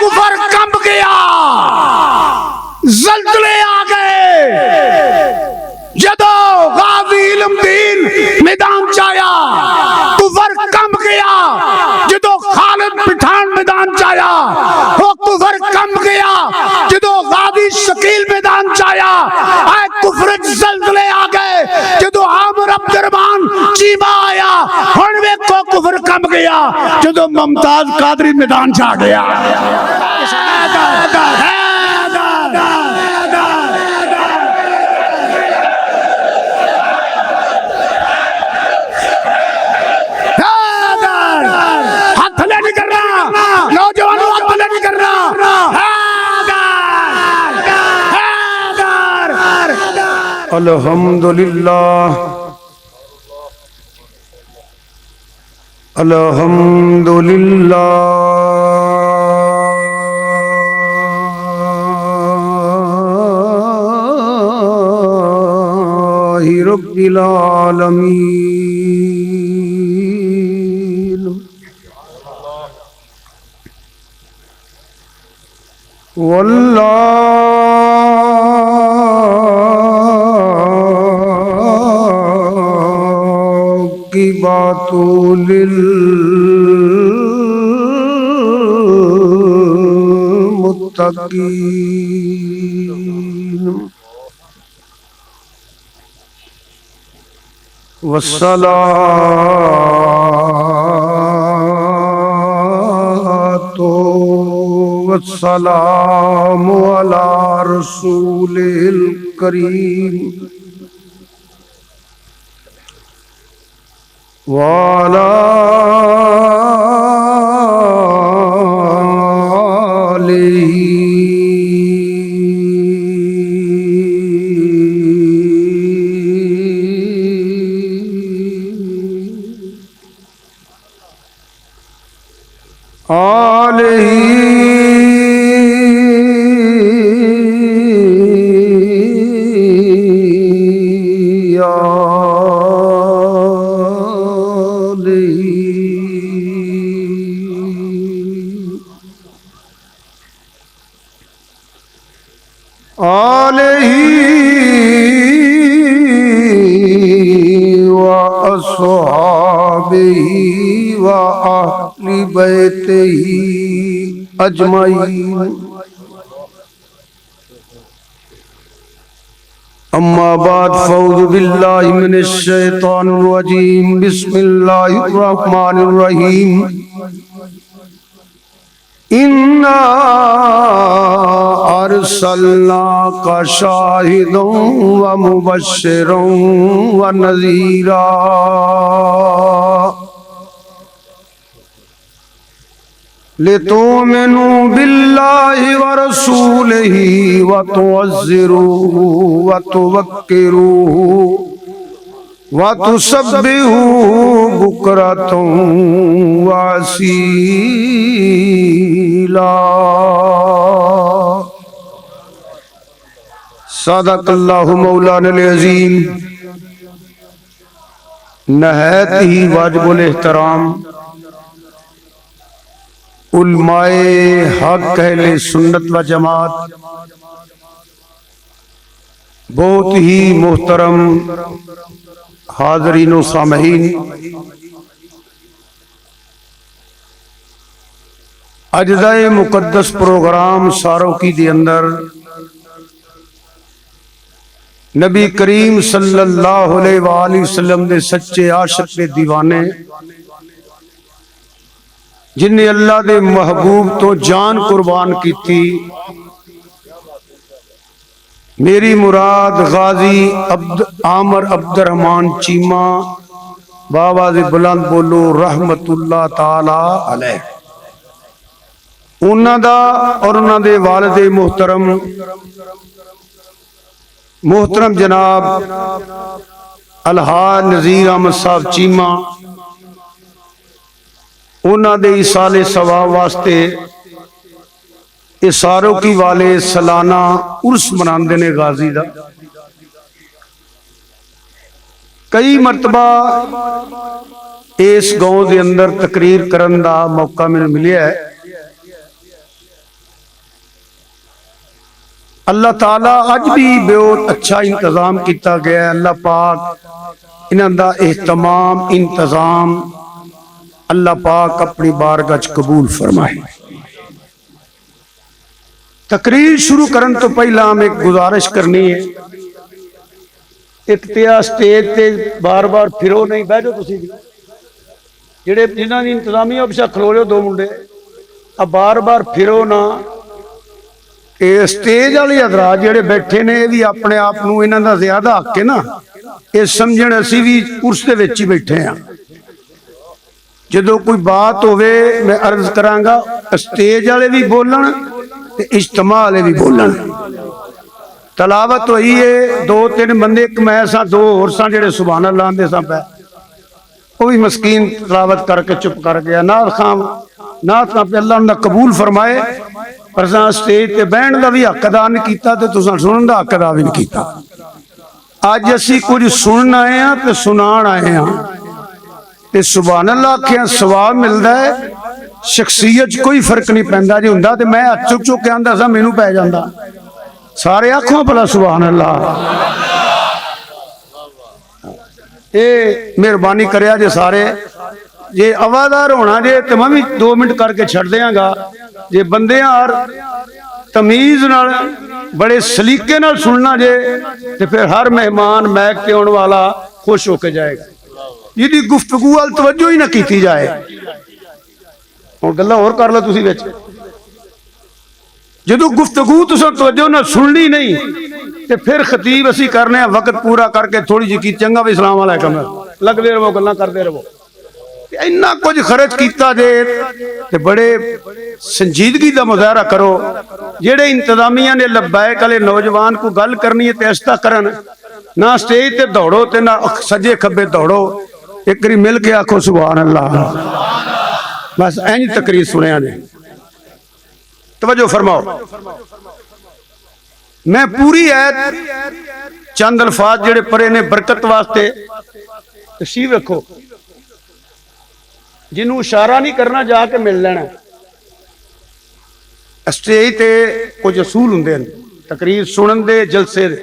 कुफर कंब गया, ज़ल्ज़ले आ गए। जदों गाज़ी इल्मदीन मैदान चाया, कुफर कंब गया। जदों खालिद पठान मैदान चाया, वो कुफर कंब गया। जदों गाज़ी शकील मैदान चाया, आए कुफर ज़ल्ज़ले आ गए। जदों आमिर अब्दुर्रहमान चीमा आया, हुण वेखो कुफर कंब गया। जदों मुमताज कादरी मैदान चा गया। अल्हम्दुलिल्लाह अल्हम्दुलिल्लाहि रब्बिल आलमीन। की बातों लिल मुत्तकीन वस्सलातु वस्सलामु अला रसूलिल करीम वाला अजमाइन। अम्मा बाद फौज़ु बिल्लाहि मिनश शैतानिर रजीम। बिस्मिल्लाहिर रहमानिर रहीम। इन्ना अरसलनाका शाहिदन व मुबश्शिरन व नज़ीरा लितुमिनु बिल्लाहि व रसूलिही व तुअज़्ज़िरूहु व तुवक्किरूहु व तुसब्बिहूहु बुक्रतन व असीला। सदक़ल्लाहु मौलाना अज़ीम। नहायत ही वाजिबुल एहतराम उलमाए हक अहले सुन्नत व जमात, बहुत ही मोहतरम हाज़रीन व सामईन, अजदाए मुकद्दस प्रोग्राम सारोकी दे अंदर नबी करीम सल्लल्लाहु अलैहि वसल्लम दे सच्चे आशिक दे दीवाने, जिन्हें अल्लाह दे महबूब तो जान कुर्बान की थी। मेरी मुराद गाजी आमिर अब्दुर्रहमान चीमा बाबा जी बुलंद बोलो रहमतुल्लाह ताला अलैह। उन्हां दा और उन्हां दे वालिदे मोहतरम जनाब अलहाज नज़ीर अहमद साहब चीमा, उन्हां दे इसाले सवाब वास्ते इसारोकी वाले सालाना उर्स मनाते ने गाजी दा। कई मरतबा इस गांव के अंदर तकरीर करन दा मौका मैनूं मिलिया है। अल्लाह ताला अज भी बहुत अच्छा इंतजाम किया गया। अल्लाह पाक इन्हां दा एहतमाम इंतजाम अल्लाह पाक अपनी बारगाह च कबूल फरमाए। तकरीर शुरू करने तो पहला हम एक गुजारिश करनी है। एक तो स्टेज ते बार बार फिरो नहीं, बह जाओ तुसीं भी, जेड़े जिन्हां दी इंतजामिया पिछा खलो रहे हो, दो मुंडे आ बार बार फिरो ना। ये स्टेज वाले हजरात जेड़े बैठे ने भी अपने आप नूं इन्हां दा ज्यादा हक है ना, ये समझण असीं भी उर्स दे विच ही बैठे हैं। जदों कोई बात होवे मैं अर्ज करांगा, स्टेज वाले भी बोलन ते इज्तिमा वाले भी बोलन। तलावत हुई है, दो तीन बंदे, एक मैं सा, दो होर सा जेड़े सुभान अल्लाह आंदे सा पै, वो भी मस्कीन तलावत करके चुप कर गया। नाथ खां पे अल्लाह उन्हें कबूल फरमाए, पर स्टेज ते बहन का भी हक अदा नहीं किया ते तुसां सुनन दा हक अदा भी नहीं किया। अज असीं कुछ सुनन आए हैं ते सुनाण आए हैं ते सुभान अल्लाह आखिया सवाब मिलता है। शख्सियत कोई फर्क नहीं पैंदा। जे हुंदा ते मैं हथ चुक चुक के आंदा सा, मैनू पै जांदा। सारे आखो भला सुभान अल्लाह। ये मेहरबानी करिया जे सारे, जे आवाज़दार होना जे तो मैं भी 2 मिनट करके छड़ देंगा। जे बंदे और तमीज नाल बड़े सलीके नाल सुनना जे तो फिर हर मेहमान मैक ते आने वाला खुश होके जाएगा। जिहदी गुफ्तगू वाल तवज्जो ही ना की जाए। हुण गल्लां होर कर लो तुसीं विच। जदों गुफ्तगू तुसां तवज्जो ना सुननी नहीं तो फिर खतीब असीं करने वक्त पूरा करके थोड़ी जी की चंगा भी सलाम अलैकुम लगदे रहो, गल्लां करदे रहो। इन्ना कुछ खर्च किया जे ते बड़े संजीदगी का मुजाहरा करो। जेड़े इंतजामिया ने लब्बैक वाले नौजवान को गल करनी है तो ऐसा करन ना, स्टेज ते दौड़ो ते ना सजे खब्बे दौड़ो। एक बारी मिल के आखो सुभान अल्लाह। बस इंज तकरीर सुनिया ने। तवज्जो फरमाओ, मैं पूरी ऐत चंद अल्फाज जेड़े पढ़े ने बरकत वास्ते तशरीफ रखो। जिन्हों इशारा नहीं करना जाके मिल लेना। स्टेज ते कुछ असूल हुंदे ने तकरीर सुनन दे, जलसे दे।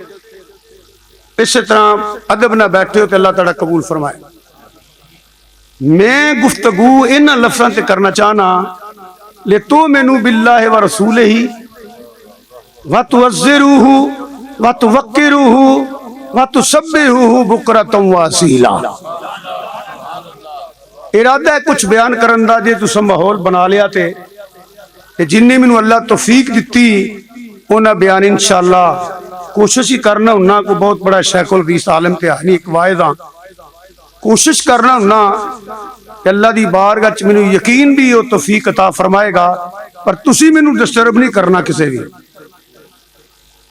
इस तरह अदब ना बैठे हो तो अल्लाह ताला कबूल फरमाए। मैं गुफ्तगू इन्हां लफ्ज़ां ते करना चाहना, ले तो मैनू बिल्लाहि व रसूलिही व तुअज़्ज़िरूहु व तुवक्किरूहु व तुसब्बिहूहु बुकरतन व असीला। इरादा है कुछ बयान करन दा, जे तुसां माहौल बना लिया ते जिन्ने मैनू अल्लाह तौफीक दिती उन्हें बयान इंशाअल्लाह कोशिश ही करना हुन्ना। को बहुत बड़ा शेखुल हदीस आलम ते है नहीं, एक वायद हाँ, कोशिश करना हुन्ना कि अल्लाह दी बारगाह च मैनू यकीन भी वो तौफीक अता फरमाएगा। पर तुसी मैनू डिस्टर्ब नहीं करना किसी भी।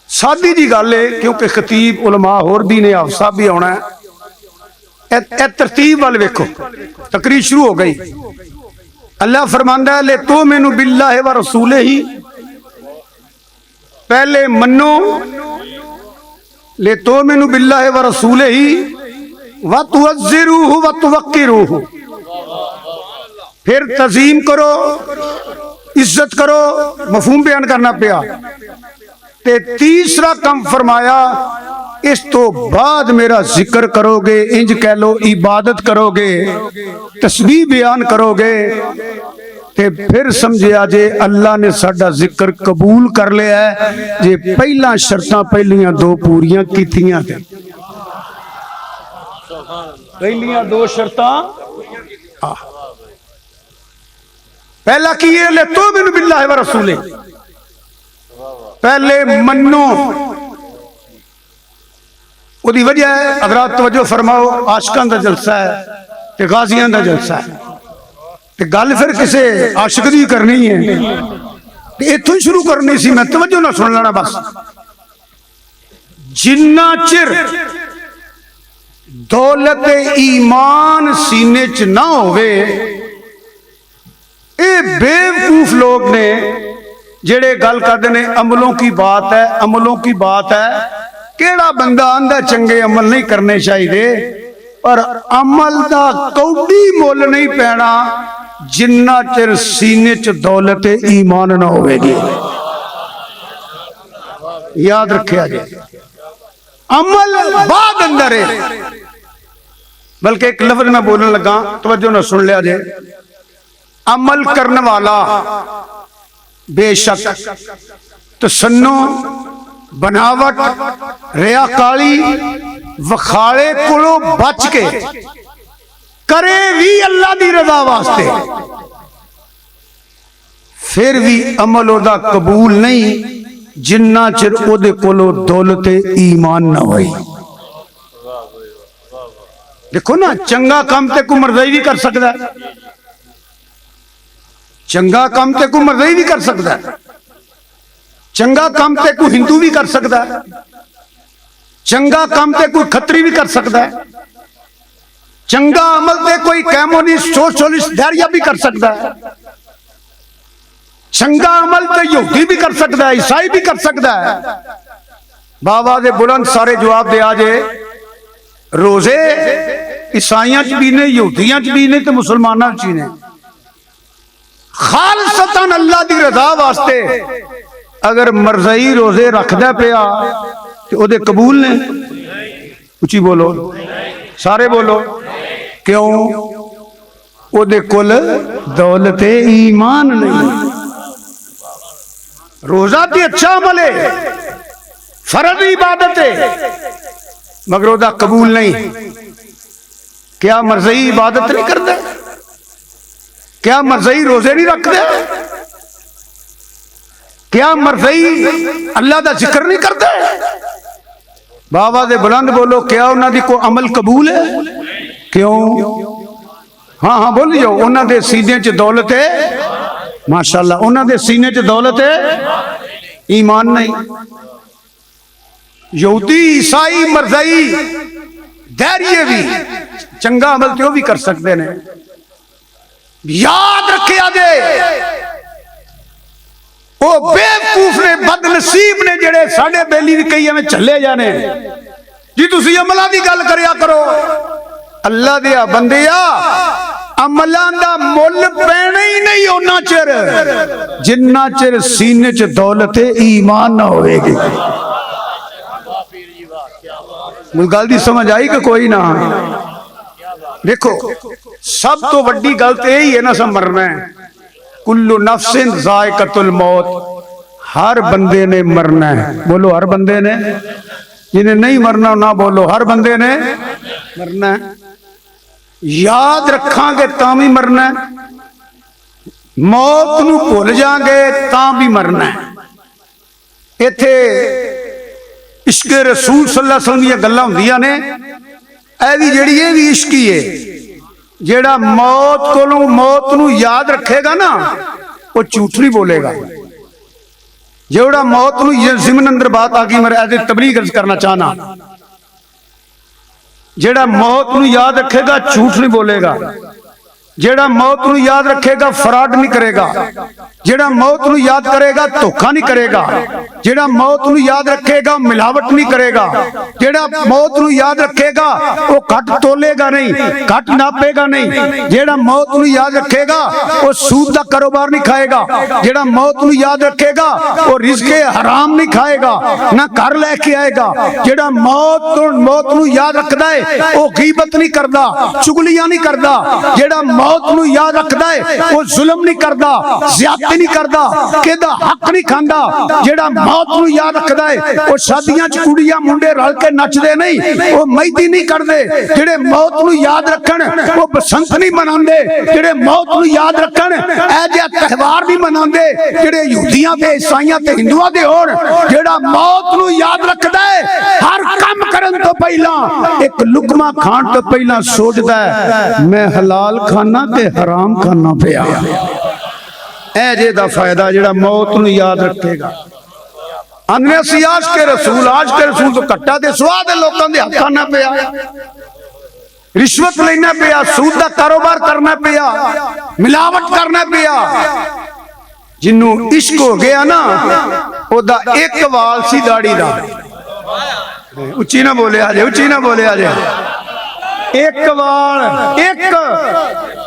सादी जी गल है, क्योंकि खतीब उलमा होर भी ने, हाफसा भी आना है। तरतीब वाल वेखो, तकरीर शुरू हो गई। अल्लाह फरमांदा है, ले तो मैनू बिल्लाहि व रसूलिही, पहले मनो। ले तो मैनू बिल्लाहि व रसूलिही व तुअज़्ज़िरूहु व तुवक्किरूहु, फिर तज़ीम करो, इज्जत करो। मफहूम बयान करना पिया। ते तीसरा कम फरमाया, इस तो बाद मेरा जिक्र करोगे, इंज कह लो इबादत करोगे, तस्बीह बयान करोगे, ते फिर समझिया जे अल्लाह ने साडा जिक्र कबूल कर लिया है। जे पहला शर्तां पहलियां 2 पूरियां कीतियां ते पहलियां 2 शर्तां पहला की है, ले तो मैनू बिल्लाहि व रसूलिही, पहले मनो। उसकी वजह है, हज़रात तवज्जो फरमाओ, आशिकां दा जलसा है ते गाजियां दा जलसा है। ते गल फिर किसे आशिक दी करनी है ते इत्थों ही शुरू करनी सी। मैं तवज्जो ना सुन लेना बस। जिन्ना चिर दौलत ईमान सीने च ना होवे, ये बेवकूफ लोग ने जेड़े गल करते ने अमलों की बात है, अमलों की बात है। केड़ा बंदा आंदा चंगे अमल नहीं करने चाहिए, पर अमल दा कौड़ी मुल नहीं पैना जिन्ना चिर सीने च दौलत ईमान ना होगी। याद रखिया जे अमल बाद अंदर है। बल्कि एक लफ्ज मैं बोलने लगा, तवज्जो ना सुन लिया जे, अमल करने वाला बेशक तसन्नो बनावट रियाकारी वखाले कोलों बच के करे भी अल्लाह दी रजा वास्ते, फिर भी अमल ओदा कबूल नहीं जिन्ना चिर ओदे कोलों दौलत ईमान ना होई। देखो ना, चंगा काम ते कोई मर्जी भी कर सकता है, चंगा काम ते कोई मर्जी भी कर सकता है, चंगा काम ते कोई हिंदू भी कर सकता है, चंगा काम ते कोई खत्री भी कर सकता है, चंगा अमल ते कोई कम्युनिस्ट सोशलिस्ट धैर्य भी कर सकता है, चंगा अमल ते यहूदी भी कर सकता है, ईसाई भी कर सकता है। बाबा दे बुलंद सारे जवाब दे आजे, रोजे ईसाइयां च भी ने, यहूदियां च भी ने, ते मुसलमानां च भी ने। खालसतन अल्लाह दी रजा वास्ते अगर मरज़ई रोजे रखदा पिया ते ओदे कबूल ने? उची बोलो, सारे बोलो। क्यों? ओदे कोल दौलत ईमान नहीं। रोजा भी अच्छा अमल है, फर्ज इबादत है, मगर ओदा कबूल नहीं। क्या मरज़ई इबादत नहीं करता? क्या मरज़ई रोजे नहीं रखते? क्या मरज़ई अल्लाह का जिक्र नहीं करते? बाबा दे बुलंद बोलो, क्या उन्होंने को अमल कबूल है? क्यों? हाँ हाँ बोलियो, उन्होंने सीने च दौलत है, माशाअल्लाह, उन्होंने सीने च दौलत है, ईमान नहीं। यहूदी ईसाई मरज़ई धैर्य भी चंगा अमल तो भी कर सकते हैं। याद रखे आजे, वो बेवकूफ ने, बदनसीब ने, जेड़े साडे बेली भी कई एवं चले जाने जी। तुसी अमला की गल करया करो, अल्लाह दिया बंदिया, अमलों का मुल पैना ही नहीं उन्ना चिर जिन्ना चिर सीने च दौलत ईमान ना होएगी। गल दी समझ आई कि कोई ना? देखो, सब तो वड्डी गल तो यही है ना, सब मरना है। कुल्लु नफ्सिन ज़ायक़तुल मौत, हर बंदे ने मरना है। बोलो, हर बंदे ने। जिन्हें नहीं मरना ना बोलो, हर बंदे ने मरना है। याद रखांगे तां भी मरना है, मौत नूं भुल जाएंगे तां भी मरना है। इत्थे इश्क रसूल सल्लल्लाहु अलैहि वसल्लम दी गल्लां हुंदियां ने, ऐ भी जिहड़ी ये भी इश्क ही है। जेड़ा मौत कोलों मौत नूं याद रखेगा ना, वो झूठ नहीं बोलेगा। जेड़ा मौत नूं ज़िमन अंदर बात आ गई, मैं ऐसे तबलीग अर्ज करना चाहना, जेड़ा मौत नूं याद रखेगा झूठ नहीं बोलेगा, जेड़ा मौत नूं याद रखेगा फ्रॉड नहीं करेगा, जेड़ा मौत नूं याद करेगा धोखा नहीं करेगा, जेड़ा मौत नूं याद रखेगा मिलावट नहीं करेगा, जेड़ा मौत नूं याद रखेगा वो घट तोलेगा नहीं, घट नापेगा नहीं, जेड़ा मौत नूं याद रखेगा वो सूद का कारोबार नहीं खाएगा, जेड़ा मौत नूं याद रखेगा वो रिज़्क़े हराम नहीं खाएगा, ना घर लेके आएगा, जेड़ा मौत नूं याद रखदा है वो गीबत नहीं करदा, चुगलियां नहीं करदा, जेड़ा मौत नूं याद रखदा है वो जुल्म नहीं करदा, ज़्यादती नहीं करदा, किदा हक नहीं खांदा, जेड़ा मौत नूं याद रखदा है वो शादियां च कुड़ियां मुंडे रल के नचदे नहीं, वो मेहंदी नहीं करदे, जेड़े मौत नूं याद रखण वो बसंत नहीं मनांदे, जेड़े मौत नूं याद रखण ऐ जिहा त्योहार नहीं मनांदे जेड़े यहूदियां ते ईसाइयां ते हिंदुआं दे होण। जेड़ा मौत नूं याद रखदा है हर काम करन तो पहला, एक लुकमा खाण तो पहला सोचदा है मैं हलाल खाना ते हराम खाना पिया। ऐ जे दा फायदा जेड़ा मौत नूं याद रखेगा। अनसी आज के रसूल तो कट्टा दे स्वाद लोगों के हत्थां ना पिया, रिश्वत लेना पिया, सूद का कारोबार करना पिया, मिलावट करना पिया। जिन्नू इश्क हो गया ना, ओदा एक वाल सी दाढ़ी दा, उच्ची ना बोले आजे, उच्ची ना बोले आजे, एक वाल, एक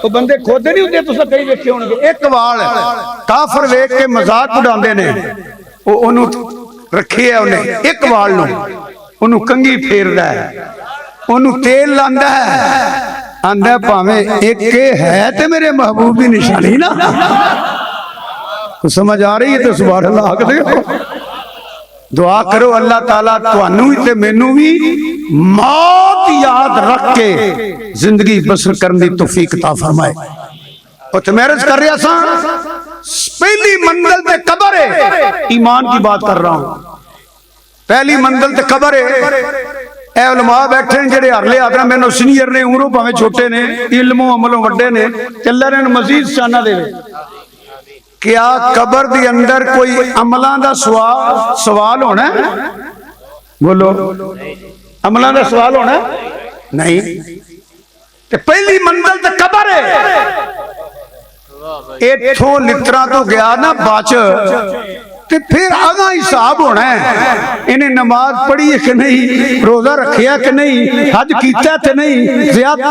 वो बंदे खोदे नहीं होंगे, तुम कई देखे होंगे, एक वाल काफर वेख के मजाक उड़ाते ने, ਰੱਖੇ ਉਹਨੇ ਇੱਕ ਵਾਲ ਨੂੰ, ਉਹਨੂੰ ਕੰਘੀ ਫੇਰਦਾ ਹੈ, ਉਹਨੂੰ ਤੇਲ ਲਾਂਦਾ ਹੈ, ਆਂਦਾ ਭਾਵੇਂ ਇੱਕ ਹੈ ਤੇ ਮੇਰੇ महबूब की निशानी ना। तो समझ आ रही है तो सुभान अल्लाह आख दो। दुआ करो अल्लाह ताला तुहानू भी ते मैनू भी मौत याद रख के जिंदगी बसर करने की तौफीक अता फरमाए। उत्थे मैरिज कर रहा सा, पहली मंजिल ते कब्र है, ईमान की बात कर रहा हूं, पहली मंजिल ते कब्र है। ए उलमा बैठे ने जेड़े हरले आदरा मैनू सीनियर ने, उमरों भावें छोटे ने, इल्मों अमलों वड्डे ने, अल्लाह ने मजीद शाना देवे। क्या कब्र के अंदर कोई अमलों का सवाल होना है? बोलो, अमलों का सवाल होना नहीं। ते पहली मंजिल ते कब्र है। इथों लित्रा तो गया ना बच, ते फिर आगा हिसाब होना है। इन्हें नमाज पढ़ी है कि नहीं, रोजा रखिया कि नहीं, हज किया कि नहीं,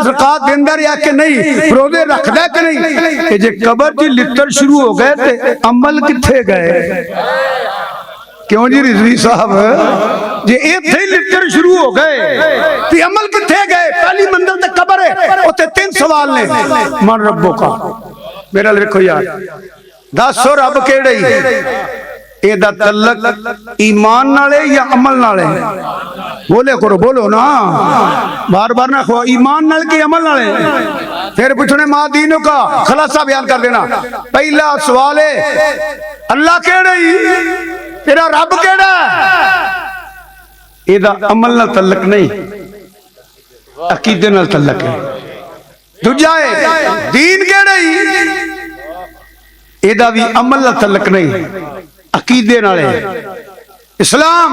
ज़कात देंदा रहा कि नहीं, रोजे रखदा कि नहीं। जे कब्र की लित्तर शुरू हो गए ते अमल किथे गए? क्यों जी रिजवी साहब, जे इत्थे लित्तर शुरू हो गए ते अमल किथे गए? पहली मंजिल ते कब्र है, उत्ते तीन सवाल ने। मन रब्बो का, मेरा देखो यार, दसो रब केड़े ही? एदा तल्लक ईमान नाले या अमल नाले? बोले करो, बोलो ना, बार बार ना खो, ईमान नाल के अमल नाले? फिर पूछने मां दीनों का खलासा बयान कर देना। पहला सवाल है अल्लाह केड़ा ही, तेरा रब केड़ा? एदा अमल नाल तल्लक नहीं, अकीदे नाल तल्लक है। दूजा है दीन केड़ा ही, एदा भी अमल नाल तल्लक नहीं, अकीदे नाले। इस्लाम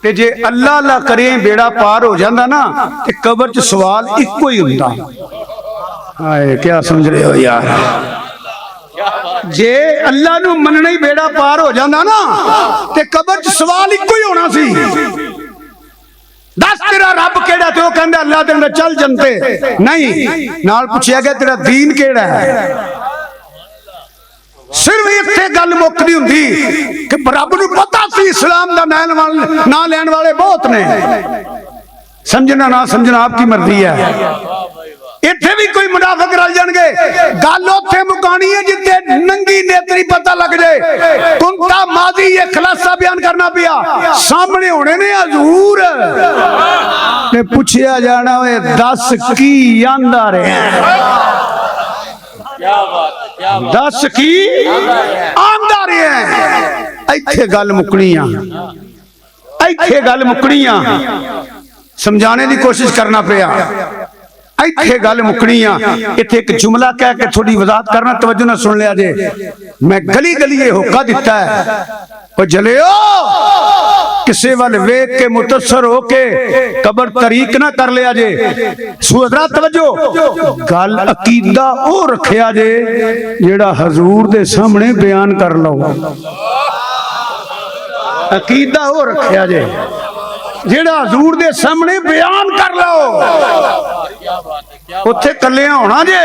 ते जे अल्लाह ला करे बेड़ा पार हो जाता ना, ते कब्र च सवाल इको ही हुंदा। हाय क्या समझ रहे हो यार? जे अल्लाह नू मनना ही बेड़ा पार हो जाता ना, ते कब्र च सवाल इको ही होना सी। दस तेरा रब केड़ा? ते वो कहंदा अल्लाह ते चल जनते नहीं। नाल पूछया गया तेरा दीन केड़ा है? सिर्फ इत्थे गल मुक्कदी हुंदी कि रब नूं पता सी इस्लाम दा ना लैण वाले बहुत ने। समझना ना समझना आपकी मर्जी है। इत्थे भी कोई मुनाफिक रल जाणगे, गल उत्थे मुकानी है जिथे नंगी नेतरी पता लग जाए। कुंता माजी ये खुलासा बयान करना पिया, सामने होने ने हजूर ते पुछया जाना वे दस की आंदा रहा? दस की आंदा रहा? इत्थे गल मुकनी आ, इत्थे गल मुकनी आ। समझाने की कोशिश करना पिया, इत्थे गल मुकनी आ। इत्थे एक जुमला कह के थोड़ी वजाहत करना, तवज्जो ना सुन लिया जे। मैं गली गली ये होका दिता है, ओ जलियो किसे वाल वेख के मुतसर होके कब्र तरीक ना कर लिया जे। सुहरा तवज्जो, गल अकीदा ओ रखिया जे जेड़ा हजूर दे सामने बयान कर लो। अकीदा ओ रखिया जे जेड़ा हजूर दे सामने बयान कर लो। उत्थे कल्लियां होना जे,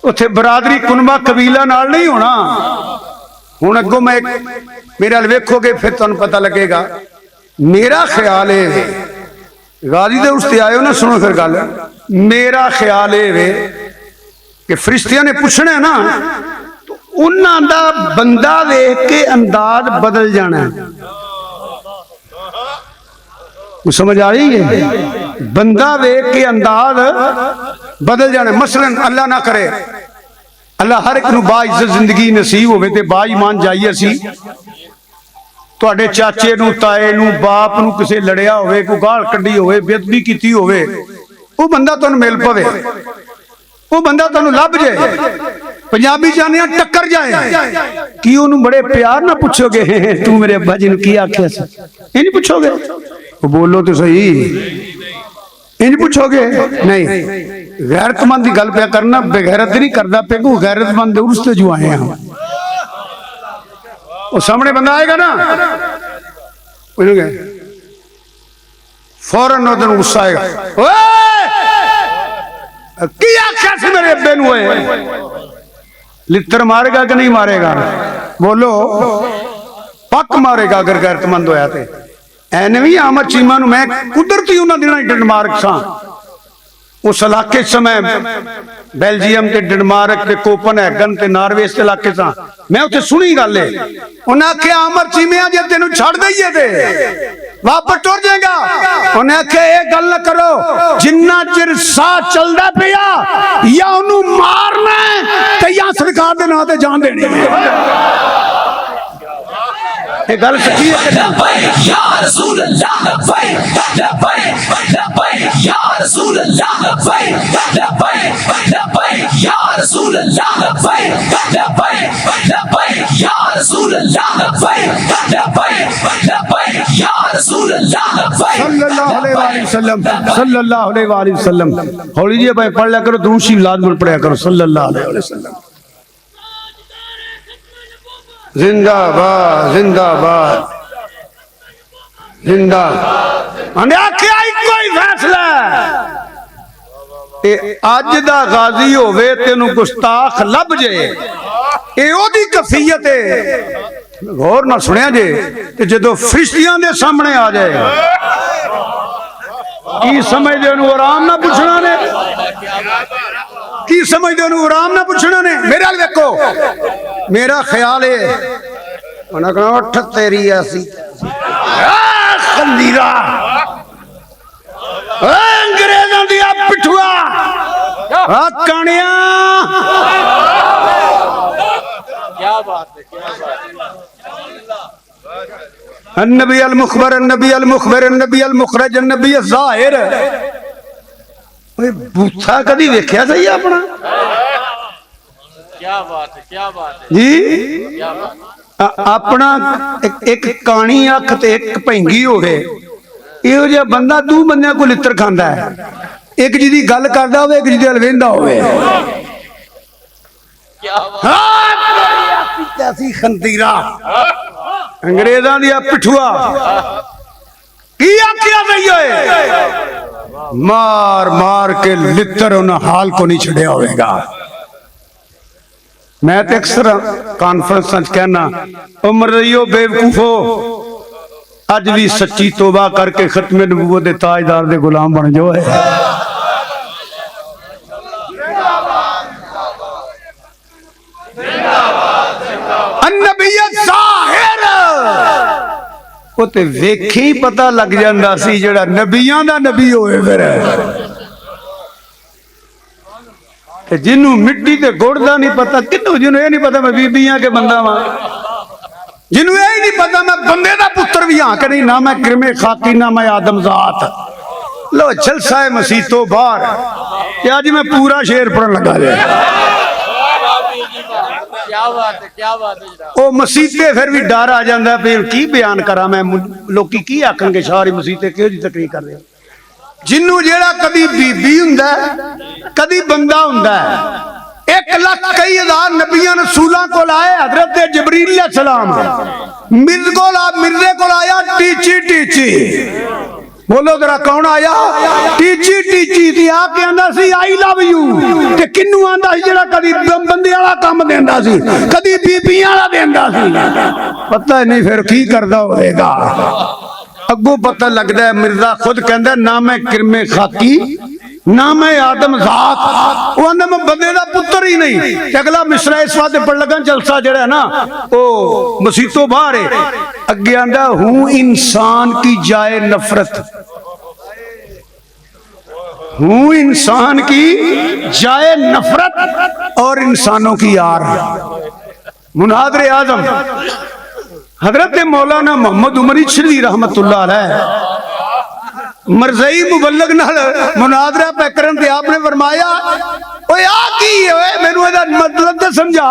उत्थे बरादरी कुनबा कबीला नाल नहीं होना। हुण अगों मैं मेरे वाल वेखोगे फिर तुहानूं पता लगेगा। मेरा ख्याल है गाजी दे उसते आयो ना, सुनो फिर गल। मेरा ख्याल है कि फरिश्तियां ने पूछना है ना, तो उन्हां दा बंदा वेख के अंदाज बदल जाना है। समझ आ रही है? बंदा वेख के अंदाज बदल जाने। मसलन अल्लाह ना करे, अल्लाह हर एक नूं बाइज्जत जिंदगी नसीब होवे ते बाईमान जाइए असी तुहाडे चाचे नूं, ताए नूं, बाप नूं किसे लड़िया होवे, कोई गाल कड्डी होवे, बेअदबी कीती होवे, वो बंदा तुहानूं मिल पवे, वो बंदा तुहानूं लभ जाए। पंजाबी जाने टक्कर जाए कि उन्होंने बड़े प्यार ना पूछोगे तू मेरे अब्बा जी ने की आख्या सी, ये नहीं पूछोगे? बोलो तो सही, इंज पूछोगे? नहीं। गैरतमंद की गल पे करना, बेगैरत नहीं करता पे को गैरतमंद उर्स ते जो आए हैं। वो सामने बंदा आएगा ना, फौरन उधर गुस्सा आएगा, की आख्या सी मेरे अब्बे नूं? लित्तर मारेगा कि नहीं मारेगा? बोलो। पक मारेगा अगर गैरतमंद होया ते एने भी अहमद चीमा नूं मैं कुदरती उन्हां दिनां डेनमार्क सां उस इलाके समय बेल्जियम ते डेनमार्क ते कोपनहेगन ते नॉर्वे इस इलाके सां मैं उत्थे सुनी गल है उन्हें आख्या अमर चीमिया जे तेनू छड़ दईए ते वापस टुर जाएगा उन्हें आख्या ये गल न करो जिन्ना चिर साह चलदा पिया या उन्हू मारना ते या सरकार दे नां ते जान देनी ये गल सच्ची है या रसूल अल्लाह या रसूल अल्लाह या रसूल अल्लाह या रसूल अल्लाह या रसूल अल्लाह सल्लल्लाहु अलैहि वसल्लम हौली जी भाई पढ़ लिया करो दूसरी लाजमल पढ़ा करो सल्लल्लाहु अलैहि वसल्लम जिंदाबाद जिंदाबाद जिंदाबाद आख्या कोई फैसला अज दा गाजी होवे तेनू गुस्ताख लब जे ये ओदी कफियत है गौर ना सुनिया जे ते जदों फरिश्तियां दे सामने आ जाए की समझदे ओनू आराम ना पुछना ने की समझदे ओनू आराम ना पुछना ने मेरे हाल देखो मेरा ख्याल है उन्हें कहना उठ तेरी ऐसी खंदीरा अंग्रेजों दी पिठुआ कानिया क्या बात है अन्नबी अल मुखबर अन्नबी अल मुखबर अन्नबी अल मुखरज अन्नबी ज़ाहिर ओए बूथा कदी वेख्या सही अपना क्या बात है जी क्या बात अपना एक कानी अख ते एक भैंगी होवे इहो जिहा बंदा दू बंदियां को लित्र खांदा है एक जिहदी गल करदा होवे एक जिहदे अल वेंदा होवे क्या ऐसी खंदीरा अंग्रेजां दी पिठुआ की आख्या सही होए मार मार के लित्र उन्हें हाल को नहीं छड़िया होगा मैं तो अक्सर कॉन्फ्रेंस कहना उम्र रहियो बेवकूफो अज भी सच्ची तोबा करके खत्मे नबूवत दे ताजदार दे गुलाम बन जाओ है ते वेखे ही पता लग जाता सी जेड़ा नबियां दा नबी होए फिर जिन्नू मिट्टी ते गुड़ दा नहीं पता किन्नू जिन्नू ये नहीं पता मैं बीबियां के बंदा वा जिन्नू ये नहीं पता मैं बंदे दा पुत्र भी हाँ कि नहीं ना मैं किरमे खाकी ना मैं आदमजात लो जलसा है मसीह तो बाहर आज मैं पूरा शेर पढ़न लगा दे क्या बात है ओ मसीते फिर भी डर आ जाता है की बयान करा मैं लोकी की आखणगे सारी मसीते क्यों जी तकरीर कर रहे जिन्नू जेड़ा कदी बीबी हुंदा कदी बंदा हुंदा 1,00,000 कई हजार नबियां रसूलां कोल आए हजरत जबरील अलैहिस्सलाम मिर्जे कोल आया टीची टीची बोलो जरा कौन आया टीची टीची ती आके आंदा सी आई लव यू ते किन्नू आंदा सी जेड़ा कदी बंदे वाला काम देंदा सी कदी बीबियां वाला देंदा सी पता नहीं फिर की करदा होएगा अगो पता लगदा है मिर्जा खुद कहंदा ना मैं किरमे खाकी ना मैं आदम जात वो आंदा मैं बंदे दा पुत्र ही नहीं अगला मिसरा इस वास्ते पढ़ लगा जलसा जेड़ा है ना ओ मसीह तो बाहर है अगे आंदा हूं इंसान की जाए नफरत हूं इंसान की जाए नफरत और इंसानों की यार मुनादरे आजम हजरत मौलाना मोहम्मद उमरी चिश्ती रहमतुल्लाह अलैह मरज़ई मुबल्लग नाल मुनादरा पे करन ते आपने फरमाया ओए आ की ओए मेनू एदा मतलब ते समझा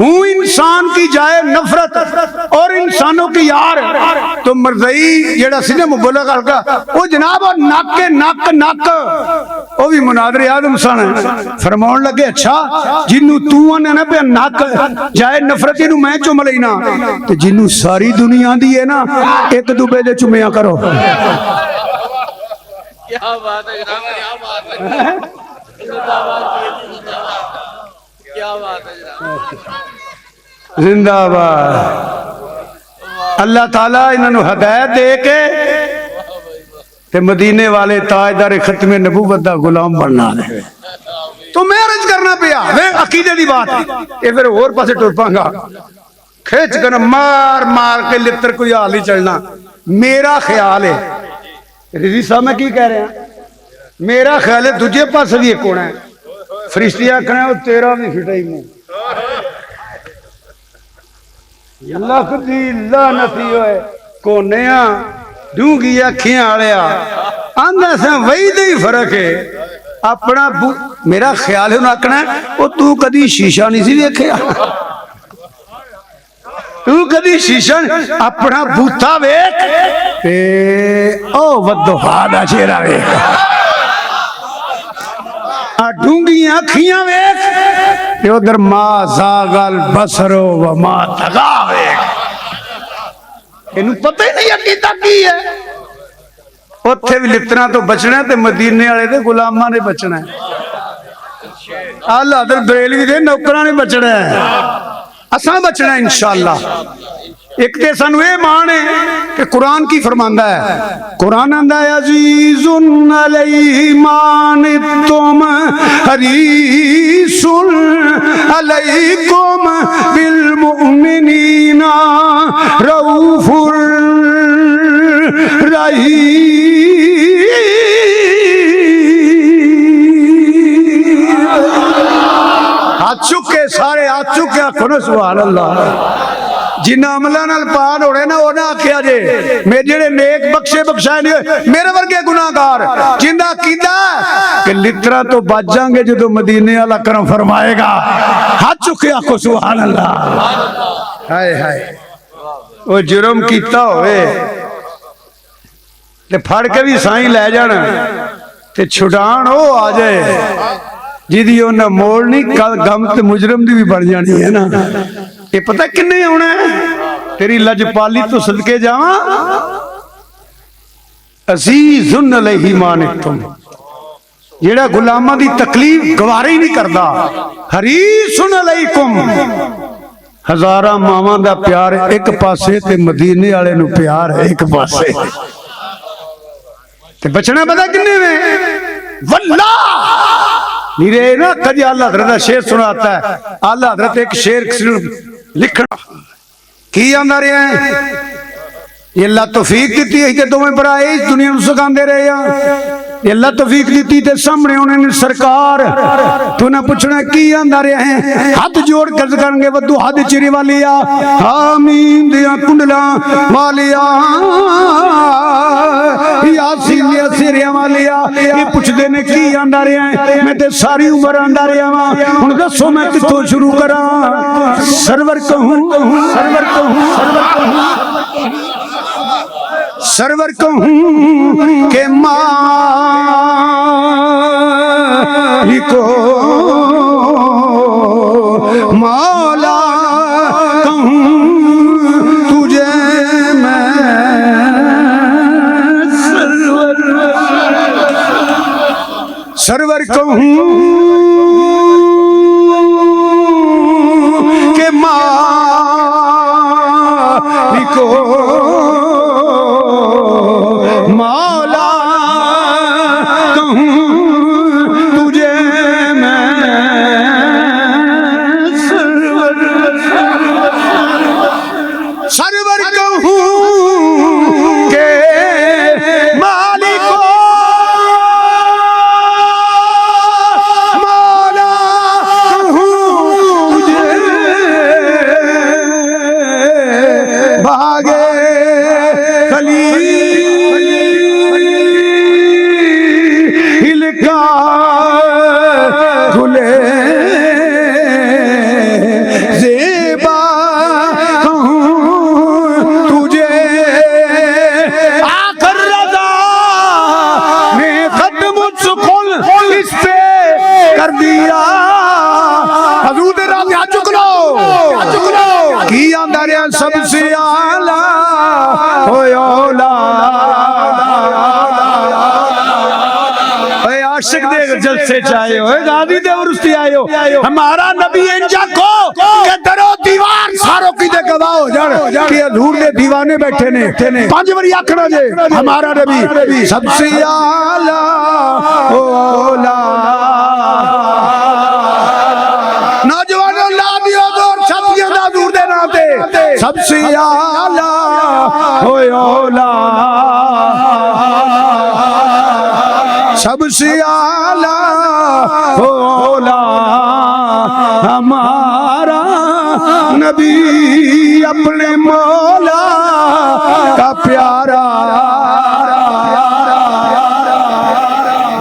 हूं इंसान की जाए नफरत और इंसानों की यार तो मरज़ई जेड़ा सी ना मुबल्लग हल्का ओ जनाब नक नक नक ओ भी मुनादरे आदम सन फरमाउण लगे अच्छा जिन्नू तू आने ना पे नक जाए नफरत इनू मैं चुम लेना ते जिन्नू सारी दुनिया दी है ना एक दूबे दे चुमिया करो क्या बात है जनाब क्या बात है जनाब जिंदाबाद अल्लाह ताला इन्होंने हदायत दे के ते मदीने वाले ताजदार खत्मे नबूवत दा गुलाम बनना है। तो मैं अर्ज करना पिया वे अकीदे दी बात ये फिर होर पासे टुर पांगा खिंच कर मार मार के लित्र कोई हाल ही चलना। मेरा ख्याल है रिजी साहब मैं की कह रहा मेरा ख्याल है दूजे पासे भी एक होना है फरिश्ते आखना वो तेरा भी फिटा ही मुंह लख दी लानती होए कोने डूंगी अखियां आलिया आंदा से वही दे ही फर्क है अपना मेरा ख्याल है उन्हें आखना वो तू कदी शीशा नहीं सी देखिया तू कदी शीशा अपना बूथा वेख ते ओ वदोहा दा चेहरा वेख डूंगियां अखियां वेख ते उधर मा जागल बसरो व मा तगा वेख इनू पता ही नहीं अकीदा की है उत्थे भी लित्तरां तो बचना ते मदीने वाले दे गुलामां ने बचना आला हज़रत बरेलवी दे नौकरां ने बचना असां बचना इंशाअल्लाह। एक ते सानू ये मान है कि कुरान की फरमांदा है कुरान आंदा है अजीजुन अलैहि मानितुम हरीसुन अलैकुम बिल मुमिनीना रऊफुर रहीम। हाथ चुके सारे हाथ चुके आखो सुभान अल्लाह जिन्ना अमलों नाल पार होने ना उन्हें आख्या जे मेरे जेड़े नेक बख्शे बख्शाए नहीं मेरे वर्गे गुनाहगार जिंदा कीदा कि लित्रा तो बच जाएंगे जो मदीने वाला करम फरमाएगा। हाथ चुके आखो सुभान अल्लाह। हाय हाय वो जुर्म कीता होवे ते फड़ के भी साईं लै जान ते छुड़ान हो आ जाए जिदी उन्हें मोड़ नहीं कल गम ते मुजरम दी भी बन जानी है ना। ये पता किन्ने आना है तेरी लजपाली तो सदके जावा अजीजुन अलैहि मानितुम जेड़ा गुलामां दी तकलीफ गवारा ही नहीं करता हरीसुन अलैकुम हजारा मावां दा प्यार एक पासे ते मदीने वाले नू प्यार है एक पासे ते बचना पता किन्ने में वल्लाह नीरे ना कभी आला हज़रत का शेर सुनाता है आला हज़रत एक शेर लिखना की आंदा रहा है ये अल्लाह तौफीक दी है कि दोवें भरा इस दुनिया में सिखाते रहे ये अल्लाह तौफीक दी ते सामने उन्होंने सरकार तू ना पूछना की आंदा रहा है हाथ जोड़ कर करेंगे वदू हाथ चिरी वालिया आमीन दिया कुंडला वालिया यासीन दिया सिरिया वालिया ये पूछते ने की आंदा रहा है मैं ते सारी उम्र आंदा रहा वा हुण दसो मैं कित्थों शुरू करा सरवर कहूं सरवर कहूं सरवर कहूं सरवर कहूं के मालिको मौला कहूं तुझे मैं सरवर कहूं के मालिको मौला कहूं तुझे मैं सरवर कहूं के मालिको मौला कहूं तुझे भागे खुले ज़ेबा कहूं तुझे आखिर रज़ा ने खत्म सुकुल इस पे कर दिया हजूर दे राज़ आ चुक लो की आंदा रहा सबसे आला होया आशिक दे जलसे चाहे हो गाजी दे उर्सी आए हो हमारा नबी इंजा को के दरो दीवार सारों की दे गवाह हो जान कि हजूर दे दीवाने बैठे ने 5 बारी आखना जे हमारा नबी सबसे आला औला। नौजवानों ला दियो जोर छतियां दा हजूर दे नाम ते सबसे आला औला, सबसे आला औला हमारा नबी अपने मौला का प्यारा।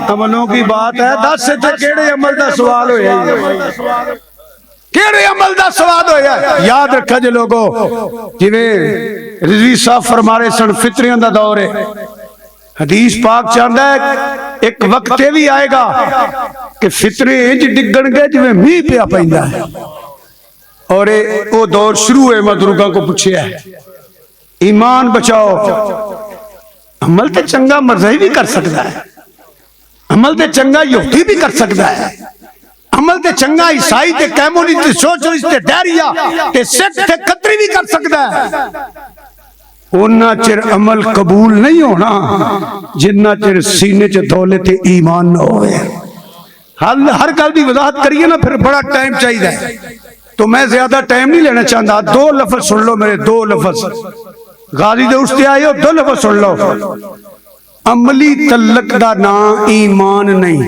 अमलों की बात है, 10 से केड़े अमल का सवाल होया, केड़े अमल का सवाल होया। याद रखा जे लोगो, जिवें रिजवी साहब फरमा रहे सन फितरियां दा दौर है। हदीस पाक चाहता है एक वक्त ये भी आएगा कि फितरे इंज डिगणगे जिवें मीह पिया पैंदा है, और वो दौर शुरू है। मदरूगा को पूछया है ईमान बचाओ, अमल तो चंगा मरज़ही भी कर सकता है, अमल तो चंगा यहूदी भी कर सकता है, अमल तो चंगा ईसाई ते कैमोनिस्ट ते सोशलिस्ट ते डैरिया ते सिख ते कतरी भी कर सकता है। उन्ना चिर अमल कबूल नहीं होना जिन्ना चिर सीने च दौलत ईमान न होवे। हर गल की वजाहत करिए ना फिर बड़ा टाइम चाहिए, तो मैं ज्यादा टाइम नहीं लेना चाहता। 2 लफ्ज सुन लो मेरे, 2 लफ्ज गाजी दे उसते आए हो, 2 लफ्ज सुन लो। अमली तलक दा ना ईमान नहीं,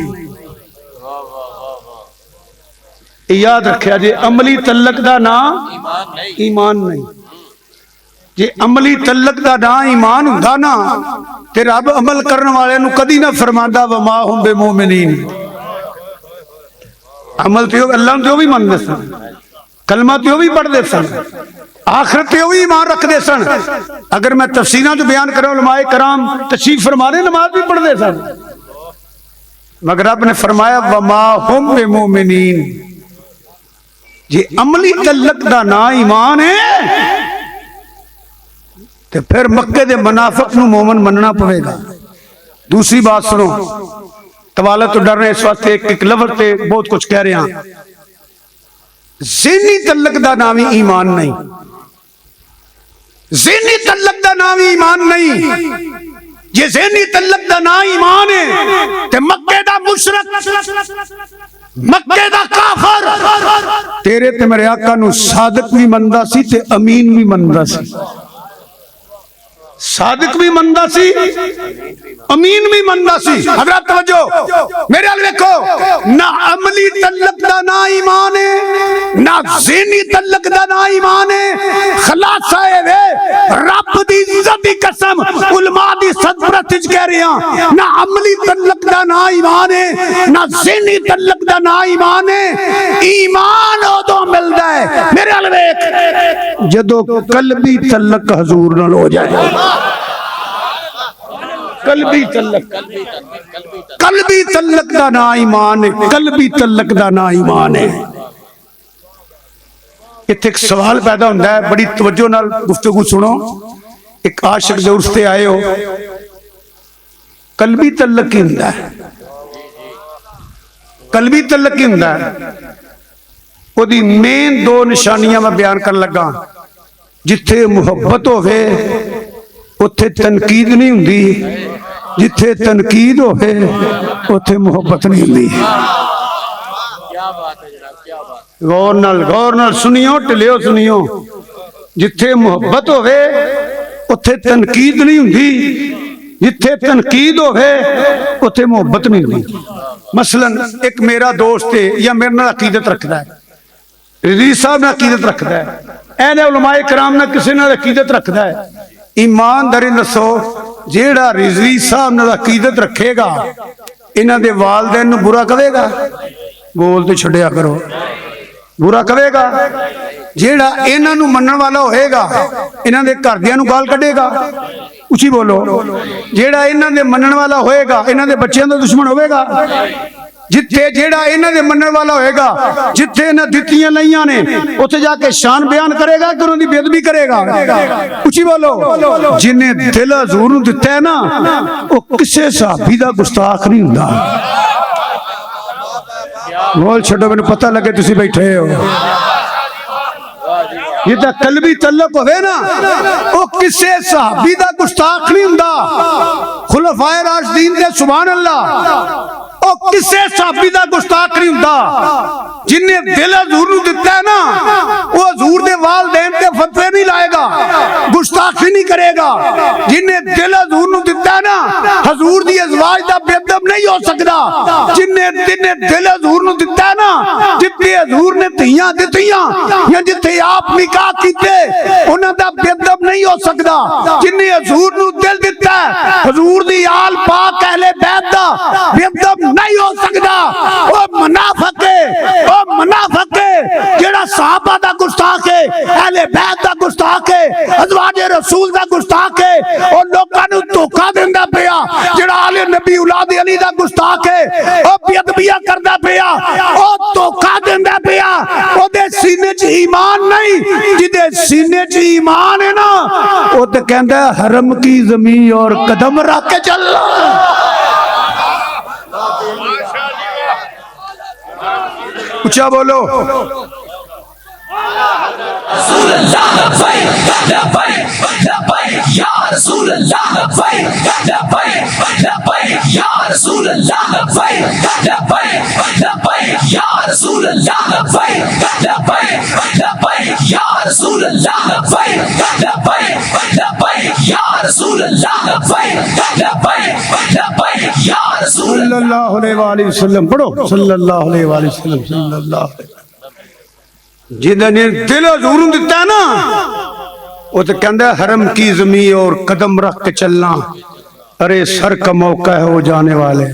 याद रखिया जी। अमली तलक दा ना ईमान नहीं। जे अमली तलक दा ना ईमान हुंदा ना ते रब अमल करने वाले नूं कदी ना फरमांदा वमा हुम बिमुमिनीन। अमल ते अल्लाह ते भी मनदे सन, कलमा ते भी पढ़दे सन, आखिरत ते भी ईमान रखदे सन। अगर मैं तफसीरां च बयान करूं, उलमाए कराम तशरीफ फरमाने नमाज भी पढ़दे सन, मगर रब ने फरमाया वमा हुम बिमुमिनीन। जे अमली तलक दा ना ईमान है तो फिर मक्के दे मुनाफिक नूं मोमिन मनना पवेगा। दूसरी बात सुनो, तवाला तो डर रहे इस वास्ते एक लफ्ज ते बहुत कुछ कह रहे हैं। ज़हनी तलक दा नाम ही ईमान नहीं, ज़हनी तलक दा नाम ही ईमान नहीं। जे ज़हनी तलक दा नाम ईमान है ते मक्के दा मुशरिक, मक्के दा काफिर तेरे ते मेरे आका नूं सादिक भी मनदा सी ते अमीन भी मनदा सी। सादिक भी मनदा सी, अमीन भी मनदा सी। हजरत तवज्जो मेरे अल देखो, ना अमली तलक दा ना ईमान है, ना ज़हनी तलक दा ना ईमान है। खलासा है वे रब दी इज्जत दी कसम उलमा दी सदबरत च कह रहे हैं, ना अमली तलक दा ना ईमान है, ना ज़हनी तलक दा ना ईमान है। ईमान उदों मिलदा है मेरे अल वेख जदों कल्बी तलक हजूर नाल हो जाए। कल्बी तलक, कल्बी तलक दा ना ईमान है, कल्बी तलक दा ना ईमान है। इत्थे एक सवाल पैदा होंदा है, बड़ी तवज्जो नाल गुफ्तगू सुनो। एक आशिक दे उर्स ते आए हो, कल्बी तलक की हुंदा है, कल्बी तलक की हुंदा है। ओदी मेन 2 निशानियां मैं बयान कर लगा। जिथे मुहब्बत होवे उत्थे तनकीद नहीं हुंदी, जिथे तनकीद होवे उत्थे मुहब्बत नहीं हुंदी। गौर नाल सुनियो, ढिलियो सुनियो। जिथे मुहब्बत होवे उत्थे तनकीद नहीं हुंदी, जिथे तनकीद होवे उत्थे मुहब्बत नहीं हुंदी। मसलन एक मेरा दोस्त है या मेरे नाल अकीदत रखदा है, रिजवी साहब नाल अकीदत रखदा है, ऐने उलमाए कराम नाल किसी नाल अकीदत रखदा है। ईमानदारी दसो, जेड़ा रिजवी साहब नाल अकीदत रखेगा इन्हां दे वालदैन नूं बुरा कहेगा? बोल तो छड्डिया करो, बुरा कहेगा। जेड़ा इन्हां नूं मनण वाला होएगा इन्हां दे घरदियां नूं गाल कढेगा, उची बोलो। जेड़ा इन्हां दे मनण वाला होएगा इन्हां दे बच्चियां दा दुश्मन होएगा। जिथे जेड़ा इन्हां दे मनण वाला होएगा, जिथे इन्हां दित्तियां लईयां ने उत्थे जाके शान बयान करेगा कि उन्हां दी बेअदबी करेगा? उची बोलो। जिन्हें दिल हजूर नूं दित्ता है ना, वो किसे सहाबी दा गुस्ताख नहीं हुंदा। बोल छड्डो, मैनूं पता लगे तुसीं बैठे हो। जिदा कलबी तल्लक होवे ना वो किसे सहाबी दा गुस्ताख नहीं हुंदा। खुलफाए राशिदीन दे सुभान अल्लाह ओ किसे सहाबी दा गुस्ताख नहीं हुंदा। जिन्हें दिल हजूर नूं दिता है ना वो हजूर दे वालदैन ते फतवे नहीं लाएगा, गुस्ताखी नहीं करेगा। जिन्हें दिल हजूर नूं दिता है ना हजूर दी अज़वाज दा बेअदब नहीं हो सकदा। जिन्हें दिल हजूर नूं दिता है ना जिथे हजूर ने धीयां दित्तियां या जिथे आप निकाह कीते उन्हां दा बेअदब नहीं हो सकदा। जिन्हें हजूर नूं दिल दिता है हजूर दी आल पाक अहले बैत दा बेअदब नहीं हो सकदा। ओ मुनाफिक है, ओ मुनाफिक है जेड़ा सहाबा दा गुस्ताख है, अहले बैत दा गुस्ताख है, अज़वाजे रसूल दा गुस्ताख है। और लोकां नूं धोखा देंदा पिया जेड़ा आले नबी औलाद अली दा गुस्ताख है, ओ बेअदबियां करदा पिया, ओ धोखा देंदा पिया। ओदे सीने च ईमान नहीं, जिदे सीने च ईमान है ना ओ ते कहंदा हरम की ज़मीन और कदम रख के चल। ऊंचा बोलो सल्लल्लाहु अलैहि वसल्लम पढ़ो सल्लल्लाहु अलैहि वसल्लम सल्लल्लाहु अलैहि वसल्लम। जिन्होंने दिल हजूर नूं दिता है ना वो तो कहता हरम की जमीन और कदम रख के चलना। अरे सर का मौका है वो जाने वाले।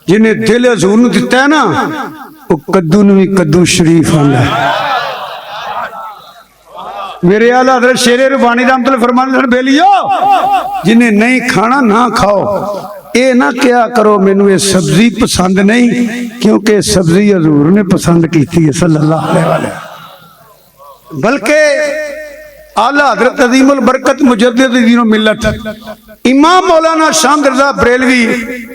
जिन्हें दिल हजूर नूं दिता है ना वो कद्दू नूं भी कद्दू शरीफ आंदा है। मेरे आला हज़रत शेरे रुबानी दा मतलब फरमाने बेलियो जिन्हें नहीं खाना ना खाओ। ये ना क्या करो मैनू ये सब्जी पसंद नहीं क्योंकि सब्जी हजूर ने पसंद की थी सल्लल्लाहु अलैहि वसल्लम। बल्कि आला हज़रत अज़ीमुल बरकत मुजद्दिद दीन व मिल्लत इमाम मौलाना शाह रज़ा बरेलवी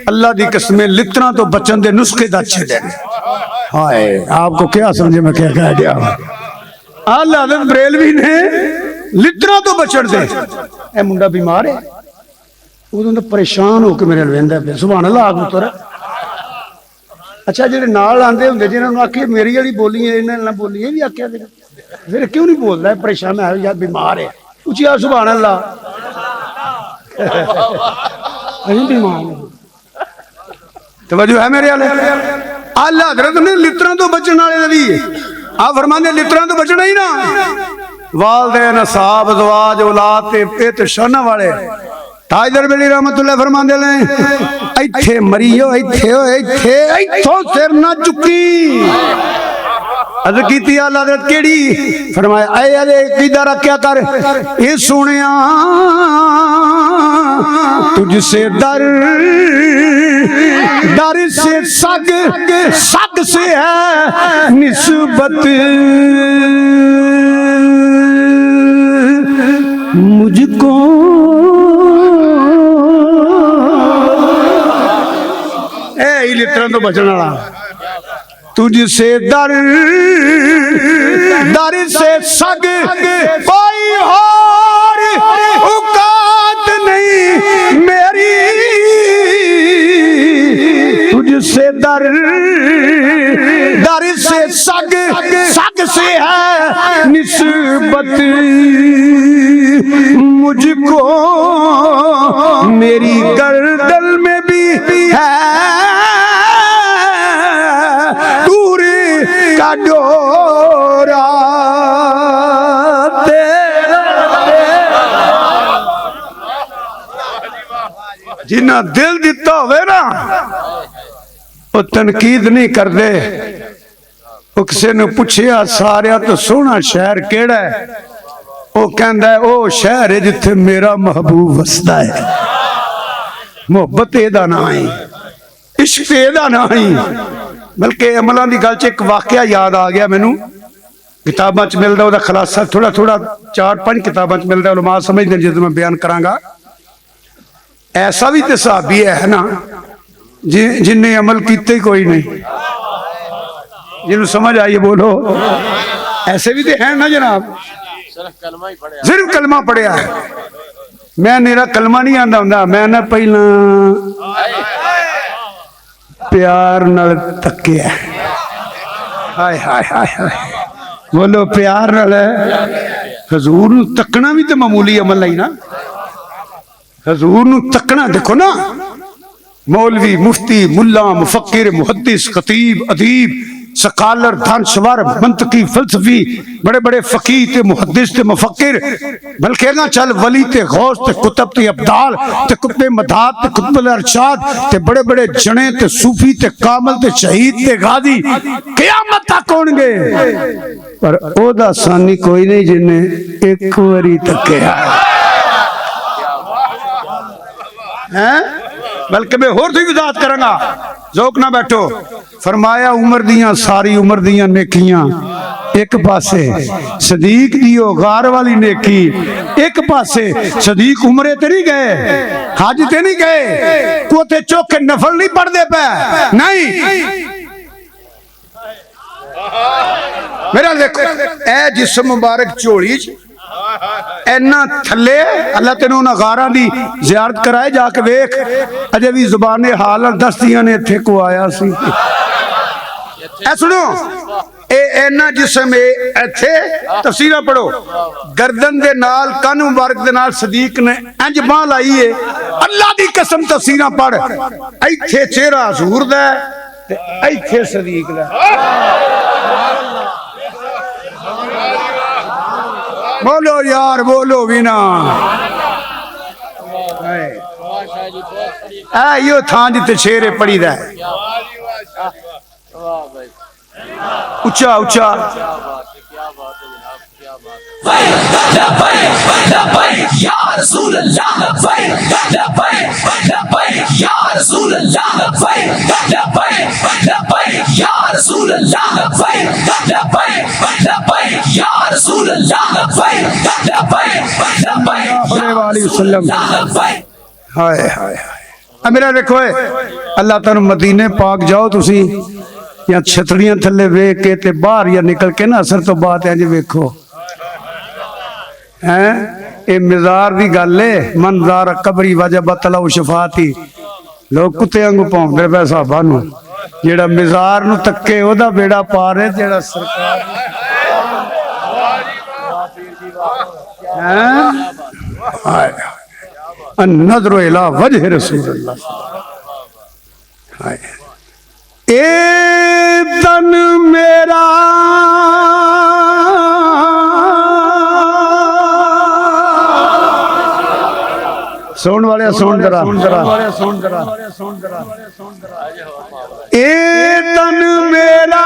अल्लाह दी कसमें लित्तरां तो बचन दे नुस्खे दस दे। हाय आपको क्या समझे मैं क्या कह दिया। आला हज़रत बरेलवी ने लित्तरां तो बचन दे। ए मुंडा बीमार है उदों तो परेशान होकर मेरे वेंदा पे सुभान अल्लाह आग पुत्र। अच्छा जेडे नाल आंदे हुंदे जिन्हां नूं आखिए मेरी वाली बोली है इन्हां नाल बोली भी आख्या फिर क्यों नहीं बोलदा है परेशान है या बीमार है उची आ सुभान अल्लाह। अहीं बीमार तवज्जो है मेरे वाले। आला हज़रत ने लित्तरां तो बचण वाले भी आ फरमांदे लित्तरां तो बचना ही ना। वालदैन असाब अज़वाज औलाद ते ते शाना वाले ताजदर बेली रहमतुल्लाह फरमांदे ने इत्थे मरियो इत्थे इत्थे इत्थों सिर ना चुकी। अद कीती आला हज़रत केड़ी फरमाया ऐ अरे कीदा रखया कर ए सुनिया तुझसे दर दर से सग सग से है निस्बत मुझको लित्तरां तो बचने वाला तुझसे दर दर से सग कोई और औकात नहीं मेरी। तुझसे दर दर से सग सग से है निस्बत मुझको मेरी गर्दन में भी है का डोरा तेरा। जिन्ना दिल दिता होवे ना वो तनकीद नहीं करते। वो किसी ने पूछया सारिया तो सोहना शहर केड़ा है वो कहंदा है ओ शहर है जिथे मेरा महबूब वसदा है। मोहब्बत एदा ना है इश्क एदा ना है। बल्कि अमलों की गल च एक वाकया याद आ गया मैनू किताबों च मिलता वह खुलासा थोड़ा थोड़ा 4-5 किताबों च मिलता उलमा समझते जो मैं बयान करांगा। ऐसा भी तो सहाबी है ना जिन्हें अमल किते ही कोई नहीं जिन्होंने समझ आई बोलो। ऐसे भी तो है ना जनाब सिर्फ कलमा ही पढ़िया सिर्फ कलमा पढ़िया मैं मेरा कलमा नहीं आंदा हुंदा मैं ना पहला प्यार नाल तकिया हाय हाय हाय हाय बोलो प्यार नाल हजूर नूं तकना भी तो मामूली अमल नहीं ना हजूर नूं तकना देखो ना मौलवी मुफ्ती मुल्ला मुफक्किर मुहद्दिस खतीब अदीब सकालर दानश्वर मंतकी फलसफी बड़े बड़े फकीह ते मुहद्दिस ते मुफक्किर बल्कि ना चल वली ते गौस ते कुतुब ते अब्दाल ते कुतुब मदात ते कुतुब अरशाद ते बड़े बड़े जने ते सूफी ते कामल ते शहीद ते गाजी क़यामत तक होंगे पर ओदा सानी कोई नहीं जिन्हें एक बारी तकिया है बल्कि मैं होर दी वजाहत करांगा जोक ना बैठो फरमाया उमर दियां सारी उमर दियां नेकियां एक पासे सदीक दी ओ गार वाली नेकी एक पासे सदीक उमरे ते नहीं गए हज ते नहीं गए कोते चौक के नफल नहीं पढ़दे पे नहीं मेरा देखो ए जिस्म मुबारक झोली इन्ना थले अल्लाह तेन उन्होंने गारा की जियारत कराए जाके वेख अजे भी जुबाने हाल दसदियां ने इत्थे को आया सी ऐ सुनो इन्ना जिसम इत्थे तफसीरा पढ़ो गर्दन दे नाल कन मुबारक दे नाल सदीक ने इंज बांह लाई है अल्लाह दी कसम तफसीरा पढ़ इत्थे चेहरा हजूर दा ते इत्थे सदीक दा बोलो यार बोलो भी ना यो थां जिते शेर पड़ी दा उच्चा उच्चा हाय हाय मेरा देखो अल्लाह तुम मदीने पाक जाओ तुसी या छतड़ियां थले वेख के ते बाहर या निकल के ना असर तो बात इंज वेखो हैं ये मज़ार दी गल है मनज़ार कबरी वजबत लहू शफाती लोग कुत्ते वांगू भौंकदे पए साहबा नूं जेड़ा मज़ार नूं तक्के ओदा बेड़ा पार है जेड़ा सरकार हैं नजरो इला वजह रसूलुल्लाह हाय ए तन मेरा सुन वाले सुन जरा ए तन मेरा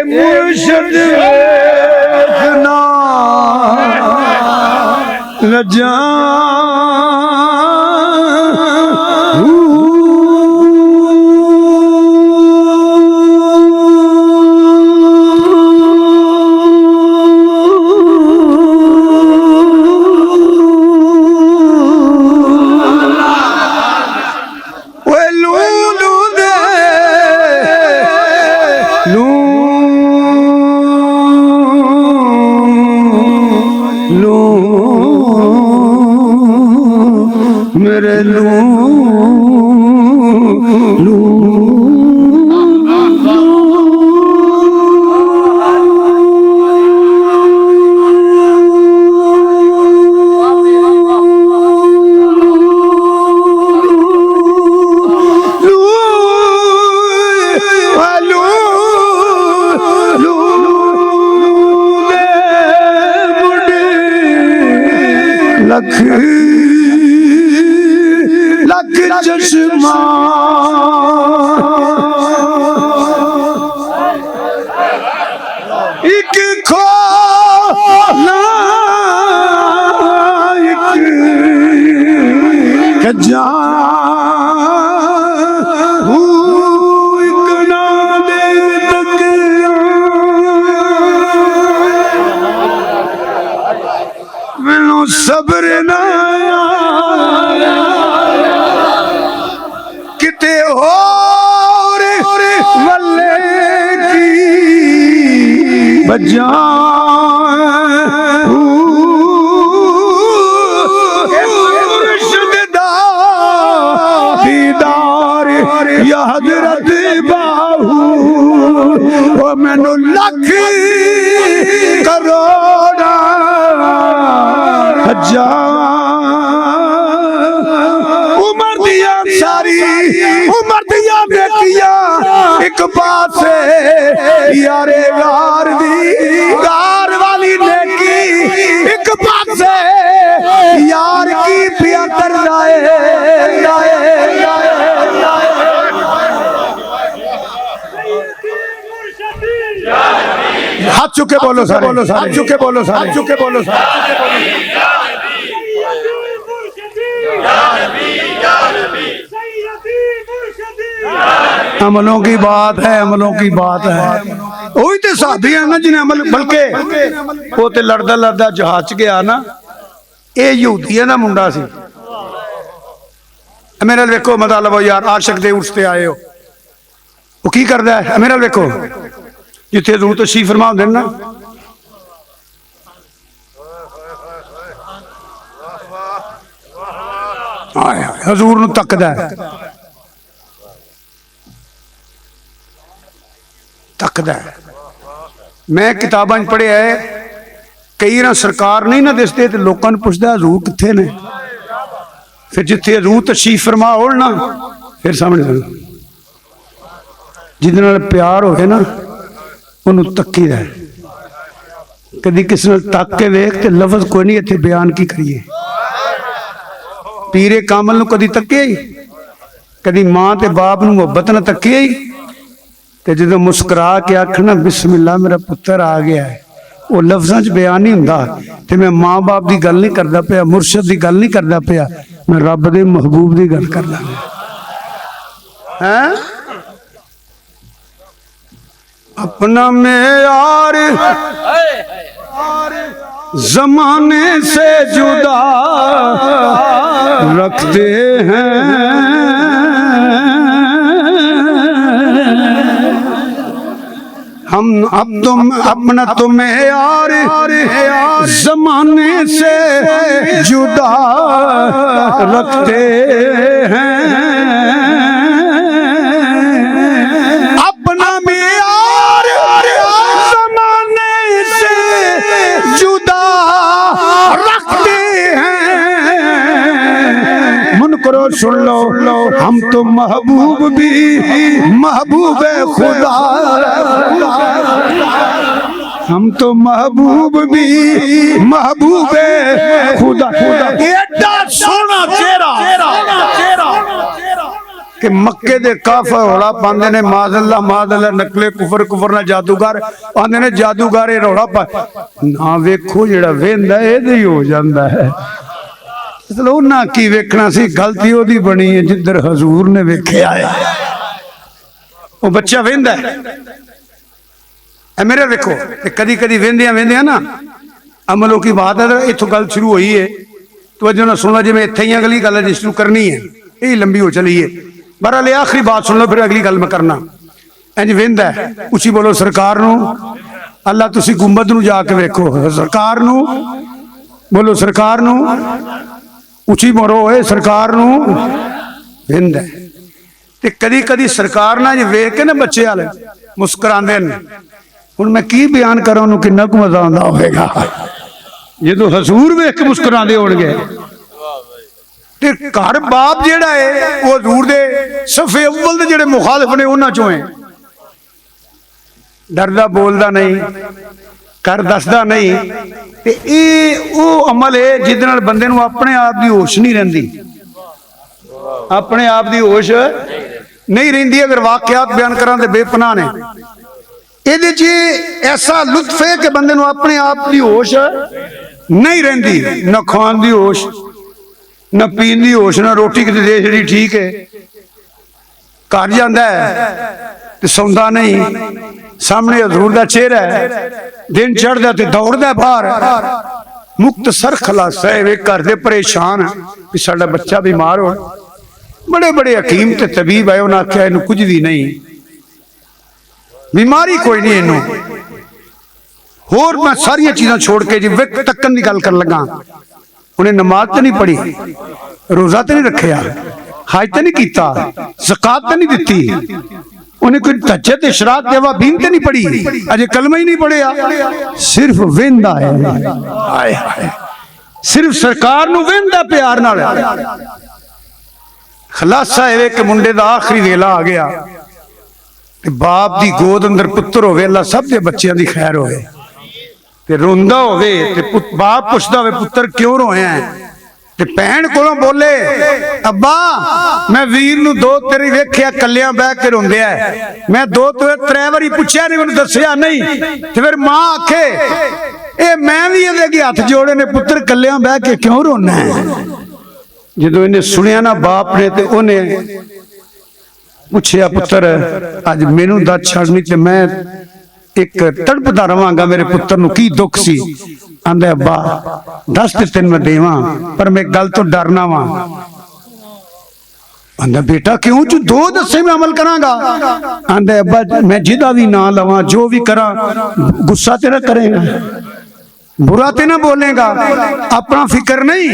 मुर्शद देखना लजा मेरे लू लू लख लख चश्मा एक खो जा सब्र ना किते और वल्ले की बजा दीदार या हजरत बाहू वो मैनू लख करोड़ा उमर दिया सारी उमर दिया बेटिया एक पास यारे गार वाली नेकी एक पास यार की पिया कर जाए हाथ चुके बोलो सारे हाथ चुके बोलो सारे हाथ चुके बोलो सारे अमलों की बात है अमलों की बात है वही तो साथी है ना जिन्हें अमल बल्कि वो तो लड़दा लड़दा जहाज च गया ना ये यहूदियों का मुंडा सी मेरे वेखो मतलब यार आशक दे उस ते आए हो वो की करदा है मेरे वेखो जिथे हजूर तशरीफ फरमा होंदे ना हजूर नूं तकदा तकदा मैं किताबां पढ़िया है कई ना सरकार नहीं ना दसदे तो लोगों ने पुछदा हजूर कित्थे ने फिर जिथे हजूर तशरीफ फरमा हो ना फिर सामने जिहदे नाल प्यार होवे ना उन्होंने तकी दा कदी किसी ने तक के वेख तो लफज कोई नहीं इत्थे बयान की करिए पीरे कामल नूं कदी तकिया ही कदी मां ते बाप नूं मुहब्बत ना तकिया ही ते जदों मुस्कुरा के आखना बिस्मिल्लाह मेरा पुत्र आ गया है वो लफ्ज़ां च बयान नहीं हुंदा ते मैं मां बाप की गल नहीं करदा पिया मुर्शद की गल नहीं करदा पिया मैं रब दे महबूब की गल करदा हैं अपना मेयार जमाने से जुदा रखते हैं हम अब तुम अपना तुम्हें यार जमाने से जुदा रखते हैं अपना मेयार जमाने से जुदा रखते हैं मुन करो सुन लो हम तो महबूब भी महबूब खुदा हम तो महबूब भी महबूब खुदा एडा सोना चेहरा कि मक्के दे काफा रौला पांदे ने मादल्ला नकले कुफर ना जादूगर आंदे ने जादूगर ये रौला पा ना वेखो जेड़ा वेंदा एदे ही हो जांदा है चलो ना की वेखना सी गलती ओदी बनी है जिधर हजूर ने वेख्या है वो बच्चा वेंदा है मेरे देखो कदी कदी वेंदिया ना अमलों की बात है इतों गल शुरू हुई है तो अज ना सुनना जी मैं इत्थे ही अगली गल शुरू करनी है यही लंबी हो चली है बहरहाल आखिरी बात सुन लो फिर अगली गल मैं करना इंज वेंदा है उसी बोलो सरकार नूं अल्लाह तुसी गुंबद नूं जाके वेखो सरकार नूं बोलो सरकार नूं उची बोलो सरकार नूं वेंदा है ते कदी कदी सरकार ना जी वेख के ना बच्चे वाले मुस्कुरांदे ने हुण मैं की बयान करा उन्होंने किन्ना कु मजा आंदा होगा जो हजूर वेख के मुस्कुरांदे होणगे ते घर बाप जिहड़ा है वो हजूर दे सफे अव्वल दे जिहड़े मुखालिफ ने उन्हां चों है डरदा बोलदा नहीं ਕਰ ਦੱਸਦਾ ਨਹੀਂ। ਤੇ ਇਹ ਉਹ ਅਮਲ ਹੈ ਜਿਹਦੇ ਨਾਲ ਬੰਦੇ ਨੂੰ ਆਪਣੇ ਆਪ ਦੀ ਹੋਸ਼ ਨਹੀਂ ਰਹਿੰਦੀ, ਆਪਣੇ ਆਪ ਦੀ ਹੋਸ਼ ਨਹੀਂ ਰਹਿੰਦੀ। ਅਗਰ ਵਾਕਿਆਤ ਬਿਆਨ ਕਰਾਂ ਤੇ ਬੇਪਨਾਹ ਨੇ। ਇਹਦੇ 'ਚ ਐਸਾ ਲੁਤਫ ਹੈ ਕਿ ਬੰਦੇ ਨੂੰ ਆਪਣੇ ਆਪ ਦੀ ਹੋਸ਼ ਨਹੀਂ ਰਹਿੰਦੀ, ਨਾ ਖਾਣ ਦੀ ਹੋਸ਼, ਨਾ ਪੀਣ ਦੀ ਹੋਸ਼, ਨਾ ਰੋਟੀ ਕਿਤੇ ਦੇ ਜਿਹੜੀ ਠੀਕ ਹੈ। ਘਰ ਜਾਂਦਾ ਹੈ ਤੇ ਸੌਂਦਾ ਨਹੀਂ, ਸਾਹਮਣੇ ਹਜ਼ੂਰ ਦਾ ਚਿਹਰਾ ਹੈ, ਦਿਨ ਚੜ੍ਹਦਾ ਤੇ ਦੌੜਦਾ ਬਾਹਰ। ਮੁਕਤਸਰ ਖਲਾਸਾ ਹੈ ਵੇ ਘਰ ਦੇ ਪਰੇਸ਼ਾਨ ਵੀ ਸਾਡਾ ਬੱਚਾ ਬਿਮਾਰ ਹੋ। बड़े बड़े हकीम ते तबीब आए, उन्हें आख्या इन्हू कुछ भी नहीं, बीमारी कोई नहीं इन्हू। होर मैं सारिया चीज़ां छोड़ के जी विक तकन की गल कर लगा। उन्हें नमाज तो नहीं पढ़ी, रोजा तो नहीं रखिया, हज तो नहीं किया, ज़कात तो नहीं दी, उन्हें कोई तज्जे ते शराब देवा बीन तो नहीं पढ़ी, अजे कलमा ही नहीं पढ़िया, सिर्फ वेंदा है। हाय हाय, सिर्फ सरकार नू वेंदा प्यार नाल। खलासा है कि मुंडे दा आखिरी वेला आ गया ते बाप दी गोद अंदर पुत्र होवे, अल्लाह सब दे बच्चों दी खैर होवे, ते रोंदा होवे ते बाप पुछदा होवे पुत्र क्यों रोए हैं, ते भैन कोलों बोले अब्बा मैं वीर नू दो तेरी वेख्या कलियां बह के रोंदे है, मैं दो त्रै वारी पुछया नहीं, मैनूं दस्सिया नहीं। ते फिर मां आखे ए मैं भी इहदे अगे हथ जोड़े ने, पुत्र कलियां बह के क्यों रोना है। जो इन्हें सुनिया ना बाप ने, तो उन्हें पूछया पुत्र अज मैनू दस छड़नी ते मैं एक तड़पदा रवांगा, मेरे पुत्र नू की दुख सी। आंदा अब्बा दस ते तेन मैं देवां, पर मैं गल तो डरना वा। आंदा बेटा क्यों, तू दो दसे मैं अमल करांगा। आंदा अब्बा मैं जिदा भी ना लवां, जो भी करा गुस्सा तेरा करेगा, बुरा ते ना बोलेगा, अपना फिक्र नहीं,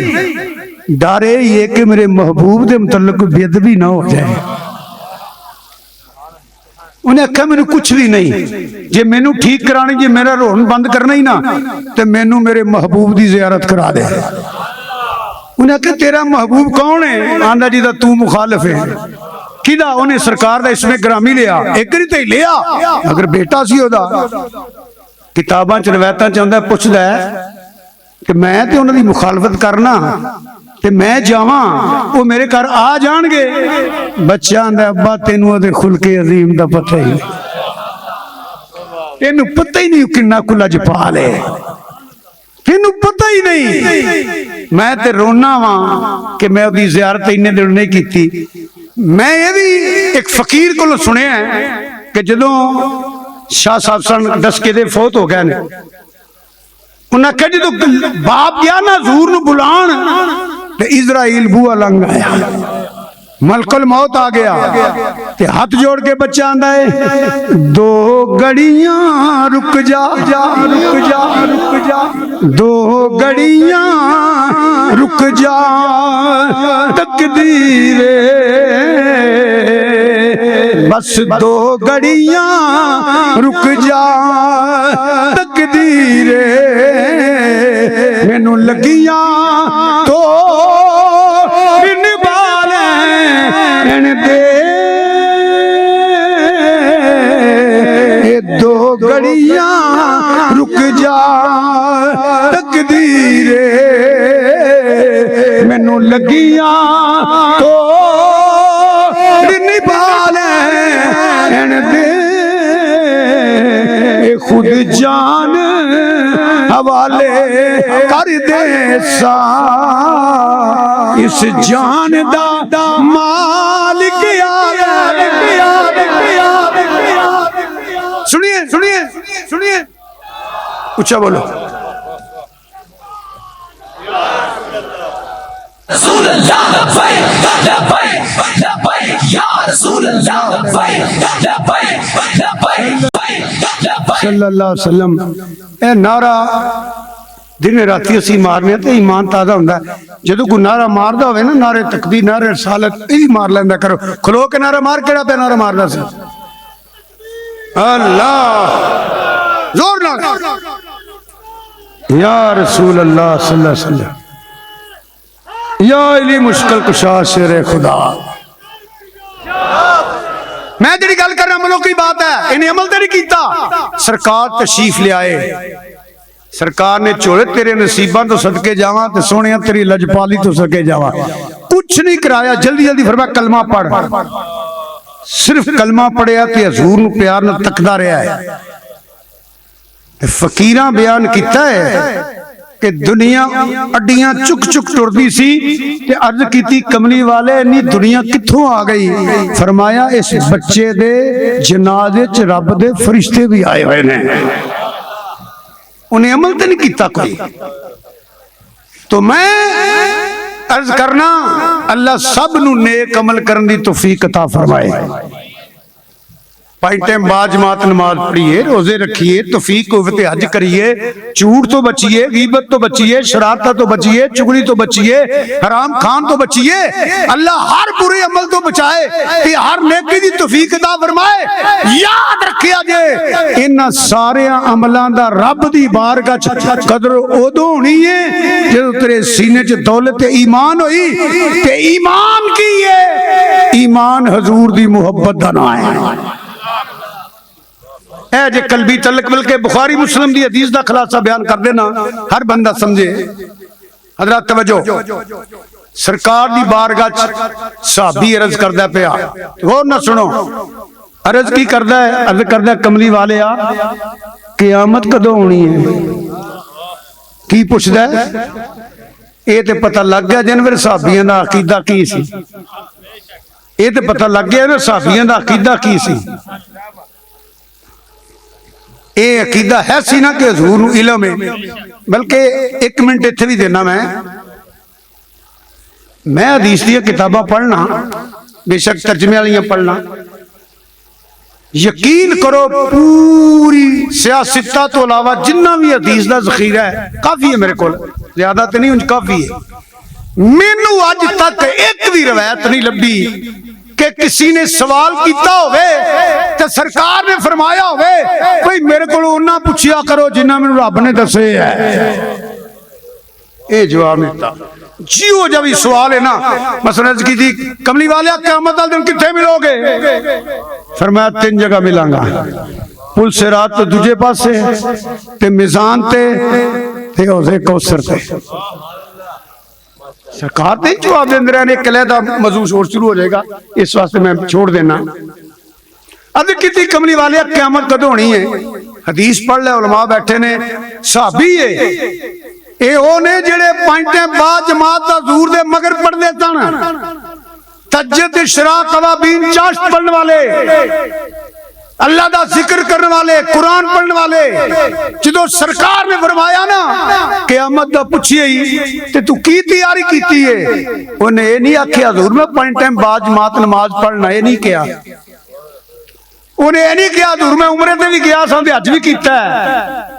डर ये कि मेरे महबूब के मुतल्लिक बेअदबी ना हो जाए। उन्हें आख्या मैनू कुछ भी नहीं, जे मैनू ठीक करानी, जे मेरा रोन बंद करना ही ना, तो मैनू मेरे महबूब की जियारत करा दे। उन्हें आख्या तेरा महबूब कौन है। आंदा जी दा तू मुखालिफ है। किदा? उन्हें सरकार का इसमें ग्रामी लिया, एक बारी तो लिया, अगर बेटा सी ओदा किताबां च रवायतां च आंदा पुछदा है कि मैं तो उन्हां दी मुखालफत करना ते मैं जावां, वो मेरे घर आ जाणगे। बच्चा आंदा अब्बा तेनू ओदे खुलके अजीम दा पता ही नहीं, तेनू पता ही नहीं किन्ना कुला जपाल है, तेनू पता ही नहीं। मैं ते रोना वा कि मैं ओदी ज़ियारत इन्ने दिन नहीं कीती। मैं ये भी एक फकीर कोलों सुनिया है कि जदों शाह साहब सन डसके दे फौत हो गए ने, उन्हें कहा जो बाप गया ना हजूर नू बुलान, ते इजराइल बूहा लंघ आया, मलकुल मौत आ गया, ते हाथ जोड़ के बच्चा आंदा है दो घड़ियां रुक जा, रुक जा, रुक जा, दो घड़ियां रुक जा, तकदीर बस दो घड़ियां रुक जा, तकदीर मैनू लगियां तो बिन बालें दे, दो घड़ियां रुक जा, तकदीर मैनू लगियां तो बिन बालें दे, खुद जान हवाले कर दे सा, इस जान दा मालिक सुनिए सुनिए सुनिए, ऊंचा बोलो सल्लल्लाहु अलैहि वसल्लम। ए नारा दिन राती असी मारने तो ईमान ताज़ा होंदा है। जदों कोई नारा मारदा होवे ना, नारे तकबीर, नारे रिसालत, यही मार लेंदा करो। खलो के नारा मार, केड़ा पे नारा मारदा सी? अल्लाह जोर नाल या रसूल अल्लाह सल्लल्लाहु अलैहि वसल्लम, या इली मुश्किल कुशा शेरे खुदा। मैं जी गल कर रहा अमलों की बात है, इन्हें अमल तो नहीं किया। सरकार तशरीफ ले आए, सरकार ने झोले तेरे नसीबों तो सदके जावा ते सोहणिया तेरी लजपाली तो सदके जावा। कुछ नहीं कराया, जल्दी जल्दी फरमाया कलमा पढ़। सिर्फ कलमा पढ़िया ते हजूर नूं प्यार नाल तकदा रहा है। फकीरां बयान किया है कि दुनिया अड्डियां चुक चुक टुरदी सी ते अर्ज कीती कमली वाले इन्नी दुनिया कित्थों आ गई? फरमाया इस बच्चे दे जनाजे च रब दे फरिश्ते भी आए हुए ने। उन्हें अमल तो नहीं किया कोई। तो मैं अर्ज करना अल्लाह सब नू नेक अमल करने की तौफीक अता फरमाए। 5 टाइम बाद जमात नमाज पढ़िए, रोजे रखिए, तौफीक होवे ते हज करिए, झूठ तो बचिए, गीबत तो बचिए, शरारत तो बचिए, चुगली तो बचिए, हराम खान तो बचिए। अल्लाह हर बुरे अमल तो बचाए ते हर नेकी दी तौफीक अता फरमाए। याद रखिया जे इन सारे अमलों दा रब दी बारगाह च कदर उदों होनी है जदों तेरे सीने च दौलत ईमान होई। ते ईमान की है? ईमान हजूर दी मुहब्बत दा नाम है। ऐ जे कलबी तलक बल्कि बुखारी मुस्लिम दी हदीस दा खुलासा बयान कर देना, हर बंदा समझे। हजरत तवज्जो, सरकार दी बारगाह च सहाबी अर्ज करदा पिया, गौर ना सुनो। अर्ज की करदा है? अर्ज करदा कमली वाले आ क़यामत कदों होनी है? की पुछदा है? ये ते पता लग गया जिन फिर सहाबियां दा अकीदा की सी। ये ते पता लग गया ना सहाबियां दा अकीदा की सी। ये अकीदा है सी ना कि हजूर नूं इल्म है। बल्कि एक मिनट इत्थे भी देना, मैं हदीस दी किताबां पढ़ना, बेशक तर्जमे वालियां पढ़ना। यकीन करो पूरी सियासता तो अलावा जिन्ना भी हदीस दा ज़खीरा है काफी है मेरे को, ज्यादा तो नहीं, काफी है। मैनू अज तक एक भी रवायत नहीं लभी कि किसी ने सवाल किया होवे ते सरकार ने फरमाया होवे भाई मेरे को उन्ना पूछिया करो जिन्ना मैनू रब ने दसे है। ये जवाब दिता जियो जब सवाल है ना, मसलन की थी कमली वाले क़यामत वाले दिन कितने मिलोगे? फरमाया 3 जगह मिलांगा, पुल से रात तो दूजे पासे ते मिजान ते हौज़े कौसर ते। सरकार ने जवाब देंदे रहे, एक अलहदा मौजू शोर शुरू हो जाएगा, इस वास्ते मैं छोड़ देना। अद की कमली वाले क़यामत कदों होनी है? हदीस पढ़ ले, उलमा बैठे ने, सहाबी है ये वो ने जेड़े 5 टाइम बाद जमात हजूर दे मगर पढ़दे सन। तज्जद इशराक अवाबीन चाश्त पढ़ने वाले, अल्लाह दा जिक्र करने वाले, कुरान पढ़ने वाले। जो सरकार ने फरमाया ना क़यामत दा पूछिए ही ते तू की तैयारी कीती है? उन्हें ये नहीं आखिया हजूर मैं 5 टाइम बाद जमात नमाज पढ़ना, ये नहीं किया। उन्हें ये नहीं किया हजूर मैं उमरे ते भी गया सा, हज भी कीता है।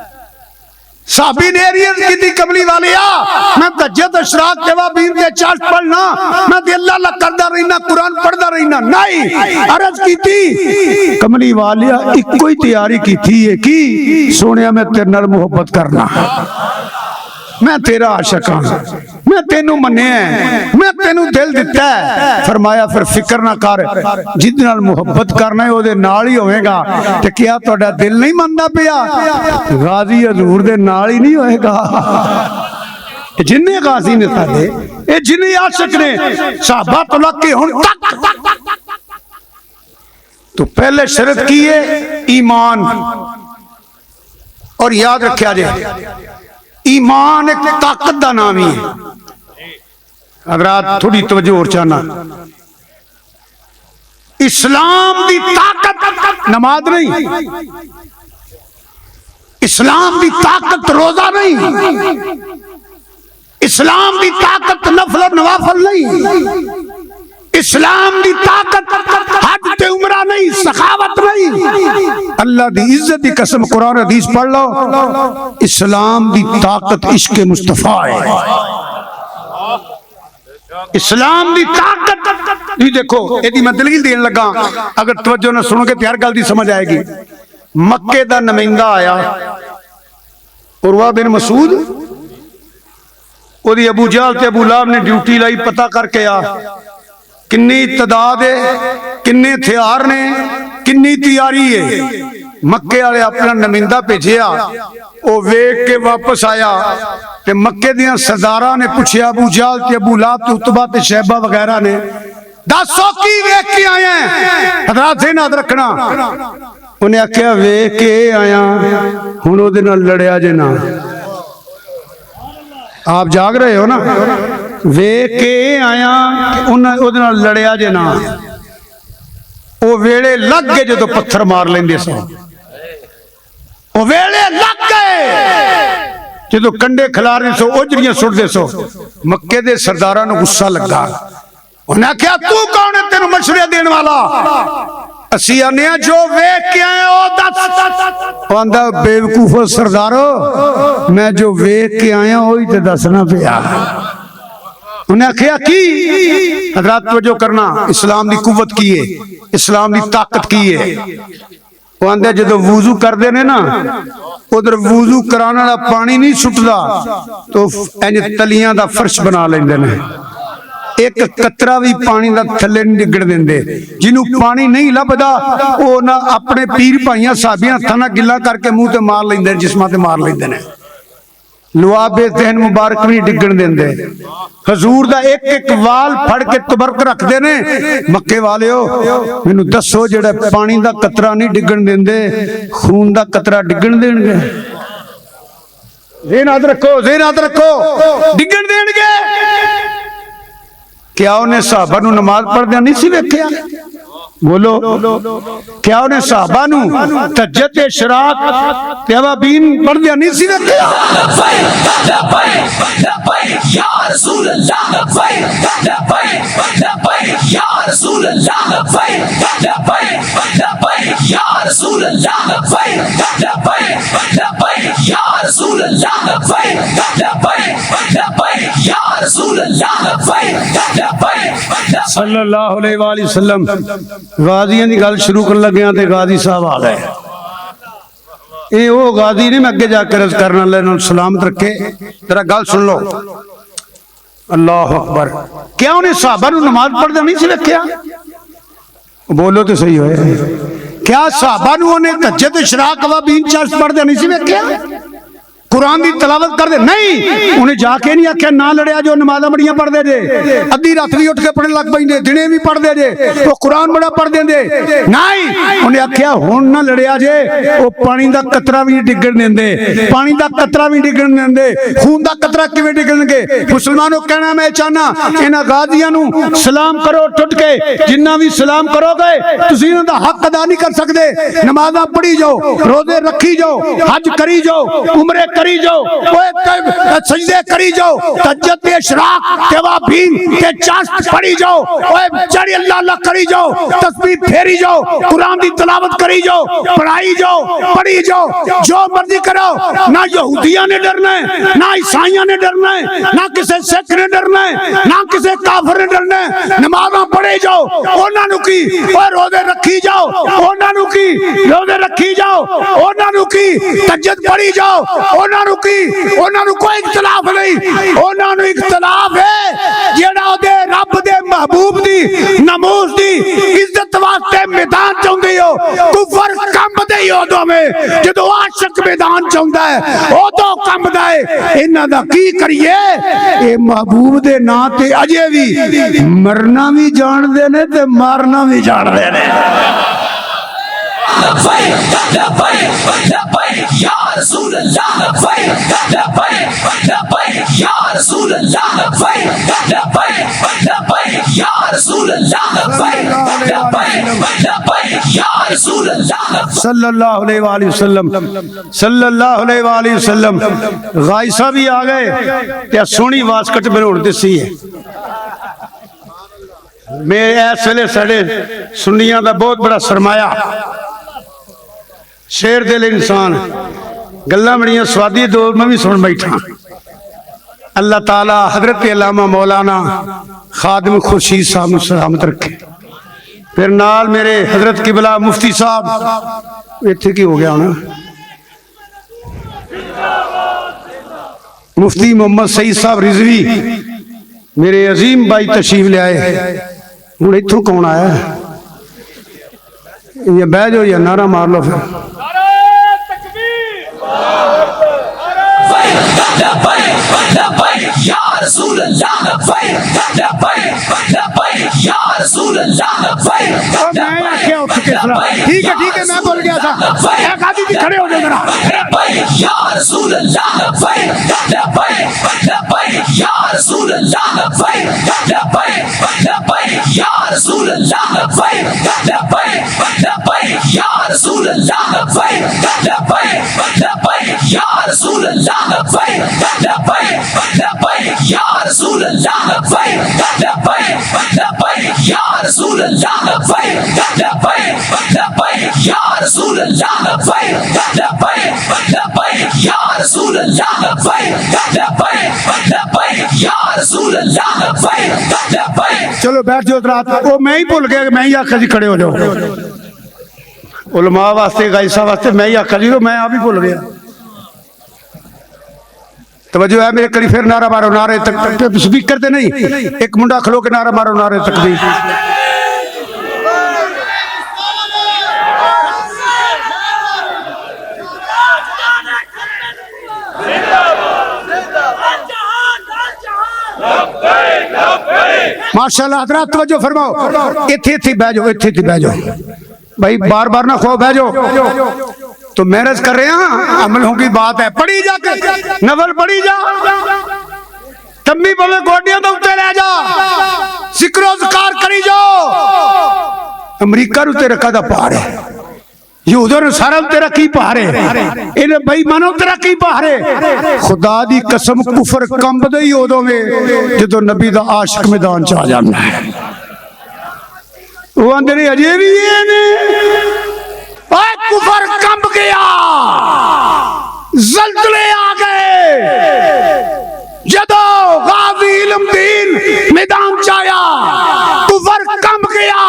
साहबी ने की कमली वाले आ मैं तज्जद इशराक अवाबीन दे चाश्त पढ़ना, मैं ते अल्लाह अल्लाह करदा रहना, कुरान पढ़दा रहना। नहीं, अर्ज की कमली वालिया इको ही तैयारी की थी है कि सोनिया मैं तेरे नाल मुहब्बत करना, मैं तेरा आशिक हां, मैं तेनू मन्निया, मैं तेनू दिल दिता है। फरमाया फिर फिक्र ना कर, जिद नाल मुहब्बत करना है ओदे नाल ही होएगा। ते क्या तुहाडा दिल नहीं मनदा पिया? गाजी हजूर दे नाल ही नहीं होएगा। जिन्ने गाजी ने साडे ये जिन्ने आशिक ने सहाबा तो लग के हुण तक, तो पहले शर्त की है ईमान। और याद रखिया जाए ईमान एक ताकत का नाम ही है। हज़रात थोड़ी तवज्जो और चाहना, इस्लाम की ताकत नमाज नहीं, इस्लाम की ताकत रोजा नहीं, इस्लाम की ताकत नफल और नवाफल नहीं, इस्लाम की ताकत हज ते उमरा नहीं, सखावत नहीं। अल्लाह दी इज्जत की कसम कुरान हदीस पढ़ लो, इस्लाम की ताकत इश्क मुस्तफा है। इस्लाम की ताकत ये देखो, यदि मैं दलील देने लगा, अगर तवज्जो न सुनोगे तो हर गल दी समझ आएगी। मक्के दा नुमाइंदा आया उरवा बिन मसूद, ओदी अबू जहल ते अबू लहब ने ड्यूटी लाई, पता करके आ किन्नी तादाद है, किन्ने हथियार ने, किन्नी तैयारी है। मक्के वाले अपना नुमाइंदा भेजिया, ਉਹ ਵੇਖ ਕੇ ਵਾਪਸ ਆਇਆ ਤੇ ਮੱਕੇ ਦੀਆਂ ਸਰਦਾਰਾਂ ਨੇ ਪੁੱਛਿਆ ਅਬੂ ਜਹਲ ਤੇ ਅਬੂ ਲਾਹਬ ਤੇ ਉਤਬਾ ਤੇ ਸ਼ੈਬਾ ਵਗੈਰਾ ਨੇ, ਦੱਸੋ ਕੀ ਵੇਖ ਕੇ ਆਏ हैं? हजरात से याद रखना। उन्हें आख्या वेख के आया, हुण ओहदे नाल लड़िया जे ना। आप जाग रहे हो ना? वेख के आया ओहदे नाल लड़िया जे ना। वो वेले लग गए जो पत्थर मार लेंदे सो, वो वेले लग गए जो कंडे खिलारे सो, ओजरियां सुटदे सो। मक्के दे सरदारां नूं गुस्सा लगा। उन्हें आख्या तू कौन है तेन मशवरे देने वाला? असी आने जो वेख के आए हो दस। आंदा बेवकूफो सरदारो, मैं जो वेख के आया वही तो दसना पिया। उन्हें आख्या की? हजरात वजो करना, इस्लाम की कुव्वत की है, इस्लाम की ताकत की है। वो आंदा जो वूजू करते ने ना, उधर वूजू कराने वाला पानी नहीं सुटदा तो इंज तलियां दा फर्श बना लेंदे ने। एक कतरा भी पानी का थले नहीं डिगण देंदे। जिन्हों पानी नहीं लभदा वो ना अपने पीर भाइयों साबियां हत्थां नाल गिला करके मुंह ते मार लैंदे, जिस्मां ते मार लैंदे ने। लुआबे तहन मुबारक भी डिगण देंदे। हजूर दा एक एक वाल फड़ के तबरक रखते ने। मक्के वालिओ मैनू दसो, जेड़ा पानी का कतरा नहीं डिगण देंदे, खून का कतरा डिगण देणगे? ज़हन याद रखो, ज़हन याद रखो, डिगण देणगे। क्या उन्हें साहबा नूं नमाज पढ़दे नहीं सी वेख्या? बोलो, क्या उन्हें साहबा नूं तहज्जुद ते इशराक ते अवाबीन पढ़दे नहीं सी वेख्या? सल्लल्लाहु अलैहि वसल्लम गाजियां की गल शुरू कर लग्या तो गाजी साहब आ गए। ये वो गाजी ने, मैं अगे जाकर अर्ज करने वाले सलामत रखे। तेरा गल सुन लो। अल्लाह अकबर। क्या उन्हें साहबा नूं नमाज पढ़दे नहीं सी वेख्या? बोलो तो सही होए। क्या साहबा नूं उन्हें तहज्जुद इशराक अवाबीन चर्च पढ़दे नहीं सी वेख्या? कुरान की तलावत कर दे नहीं? उन्हें जाके नहीं आख्या ना लड़िया जो नमाज़ां बड़ियां पढ़दे जे, अद्धी रात भी उठ के पढ़ने लग पैंदे, दिने भी पढ़दे जे, वो कुरान बड़ा पढ़ देंदे नहीं। उन्हें आख्या हुण ना लड़िया जे, वो पानी का कतरा भी डिगण देंदे, पानी का कतरा भी डिगण देंदे, खून का कतरा किवें डिगणगे? मुसलमानों कहना मैं चाहना, इन्हां गाजियां नूं सलाम करो टुट के, जिन्ना भी सलाम करोगे तुसीं इन्हां दा हक अदा नहीं कर सकदे। नमाज़ां पढ़ी जाओ, रोजे रखी जाओ, हज करी जाओ, उमरे करी जाओ, सजदे करी जाओ, तहज्जुद ते इशराक ते अवाबीन ते चाश्त पढ़ी जाओ, जड़ी अल्लाह अल्लाह करी जाओ, तस्बीह फेरी जाओ, कुरान की तलावत करी जाओ, पढ़ाई जाओ, पढ़ी जाओ, जो मर्जी करो। ना यहूदियों ने डरना है, ना ईसाइयों ने डरना है, ना किसी सिख ने डरना है, ना किसी काफिर ने डरना है। नमाज़ां पढ़ी जाओ, उन्हां नूं की रोजे रखी जाओ, उन्हां नूं की रोजे रखी जाओ, उन्हां नूं की तहज्जुद पढ़ी जाओ, उन्हां की उन्हां नूं कोई इख्तलाफ नहीं। उन्हां नूं इख्तलाफ है जेड़ा ओदे रब दे महबूब दी नमूज दी इज्जत वास्ते मैदान चाहुंदे हो। कुफर कंबदे ही उदों में जदों आशिक मैदान चाहुंदा है, उदों कंबदा है। इन्हां दा की करिए? ए महबूब दे नां ते अजे भी मरना भी जानदे ने ते मारना भी जानदे ने। सल्लल्लाहु अलैहि वसल्लम, सल्लल्लाहु अलैहि वसल्लम। गाजी साहब भी आ गए ते सोहनी वास्कट बनाउण दसी है। मेरे इस वेले साडे सुन्नियां दा बहुत बड़ा सरमाया, शेर दिल इंसान, गल्लां बड़ियां स्वादी, दो मैं भी सुन बैठा। अल्लाह ताला हजरत अल्लामा मौलाना खादिम खुर्शीद साहब नूं सलामत रखे। फिर नाल मेरे हजरत किबला मुफ्ती साहब, इत्थे की हो गया होना, मुफ्ती मोहम्मद सईद साहब रिजवी, मेरे अजीम भाई तशरीफ ले आए। हुण इत्थों कौन आया? ये बह जाओ या नारा मार लो। फिर लब्बैक या रसूल अल्लाह लब्बैक लब्बैक लब्बैक या रसूल अल्लाह लब्बैक तो मैं आख्या उठ के सलाम ठीक है मैं बोल गया था एक आदमी जी खड़े हो जाओ जरा लब्बैक या रसूल अल्लाह लब्बैक लब्बैक लब्बैक या रसूल अल्लाह लब्बैक लब्बैक लब्बैक या रसूल अल्लाह लब्बैक लब्बैक लब्बैक या रसूल अल्लाह लब्बैक लब्बैक लब्बैक या रसूल अल्लाह लब्बैक लब्बैक लब्बैक या रसूल अल्लाह लब्बैक लब्बैक लब्बैक या रसूल अल्लाह लब्बैक लब्बैक लब्बैक या रसूल अल्लाह लब्बैक लब्बैक लब्बैक या रसूल अल्लाह लब्बैक लब्बैक लब्बैक या रसूल अल्लाह लब्बैक लब्बैक। चलो बैठ जाओ रात वो मैं ही भूल गया मैं ही आख्या जी खड़े हो जाओ उलमा वास्ते गायसा वास्ते मैं ही आख्या जी मैं आप ही भूल गया तवज्जो है मेरे करी फिर नारा मारो नारे तक स्पीकर ते नहीं एक मुंडा खलो के नारा मारो नारे तक भी माशाल्लाह हजरात तवज्जो फरमाओ इथे बह जाओ भाई बार बार ना खो बह जाओ तो मेहनत कर रहे हैं अमलों की बात है पढ़ी जा नवल पढ़ी जा तम्मी पवे गोडियों तो उत्ते ले जा जिक्रो ज़कार करी जाओ अमरीका नु तेरा कदा पहाड़ है यहूदों ने सारा तेरा की पहाड़ है इन्हें बेईमानों तेरा की पहाड़ है खुदा दी कसम कुफर कंबदा ही उदों में जदों नबी दा आशिक मैदान च आ जांदा है वो अंदर अजे भी ने कुफर कंब गया ज़ल्ज़ले आ गए जदों गाज़ी इल्म दीन मैदान च आया कुफर कंब गया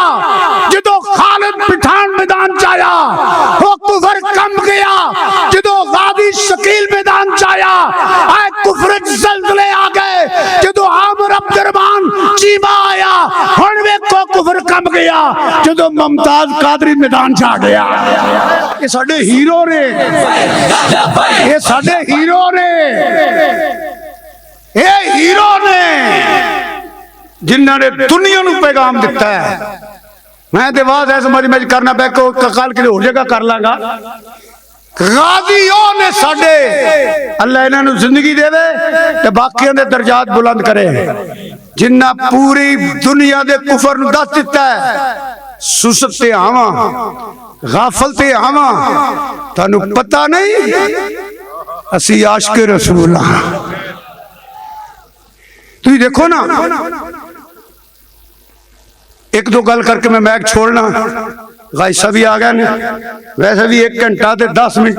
जदों खालिद पठान मैदान च आया वो कुफर कंब गया जदों गाज़ी शकील मैदान च आया आए कुफर ज़ल्ज़ले आ गए जदों आमिर अब्दुर्रहमान चीमा आया हुण वेखो कुफर कंब गया जदों मुमताज कादरी मैदान च आ गया ये साडे हीरो ने ये साडे हीरो ने ये हीरो ने जिन्होंने दुनिया नू पैगाम दिता है मैं तो बात है समझ में करना पै को कल किसी होर जगह कर लांगा गाज़ियों ने साडे अल्लाह इन्हां नू जिंदगी देवे ते बाकियां दे दर्जात बुलंद करे जिन्ना पूरी दुनिया दे कुफर नू दस दिता है सुसत ते आवा गाफल ते आवा तानू पता नहीं असी आशिक रसूल हां तुम देखो ना एक दो गल करके मैं मैक छोड़ना गायसा भी आ गए ने वैसे भी 1 घंटा ते 10 मिनट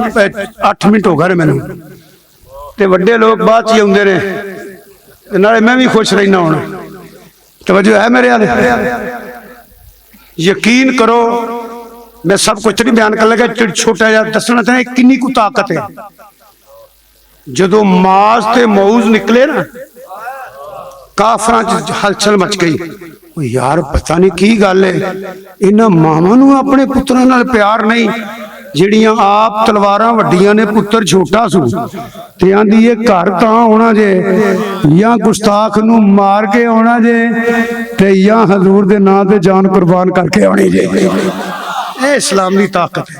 8 मिनट हो गए मैंने ते वड्डे लोग बाद च आउंदे ने नाले मैं भी खुश रहना हुण तवज्जो है मेरे वाले यकीन करो मैं सब कुछ नहीं बयान कर लगा छोटा जिहा दसना चाहना किन्नी कु ताकत है जदों मास ते मौज निकले ना काफरां च हलचल मच गई यार पता नहीं की गल है इन्हां मावां नूं अपने पुत्रां नाल प्यार नहीं जिहड़ियां आप तलवारां वड्डियां ने पुत्र छोटा सू ते आंदी ये घर तां आउणा जे या गुस्ताख नूं मार के आउणा जे ते या हजूर दे नां ते जान कुर्बान करके आउणी जे ए इस्लाम दी ताकत है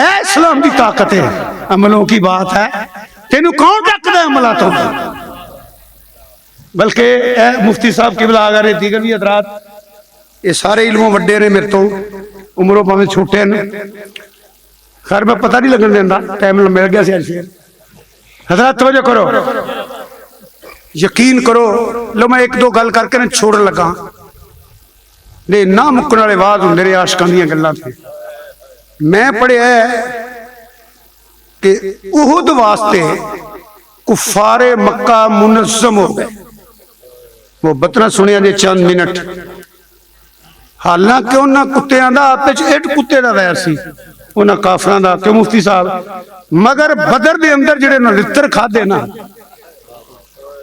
ए इस्लाम दी ताकत है अमलों की बात है तेनू कौन डकदा अमला तो बल्कि मुफ्ती साहब किबला आ गए दीगर भी हजरात ये सारे इल्मों वड्डे ने मेरे तो उम्रों भावें छोटे ने खैर मैं पता नहीं लगन देंदा टाइम मिल गया से फिर हजरात तवज्जो करो यकीन करो लो मैं 1-2 गल करके ना छोड़ लगा ने ना मुक्कण वाले वाद हुंदे ने आशिकां दीयां गल्लां ते मैं पढ़िया कि उहुद वास्ते कुफारे मक्का मुनज़्ज़म हो गए वो बतना सुनिया जे चंद मिनट हालांकि उन्होंने कुत्तियां दा आपस च एक कुत्ते दा वैर सी उन्होंने काफरां दा क्यों मुफ्ती साहब मगर बदर दे अंदर जिहड़े लित्तर खाधे ना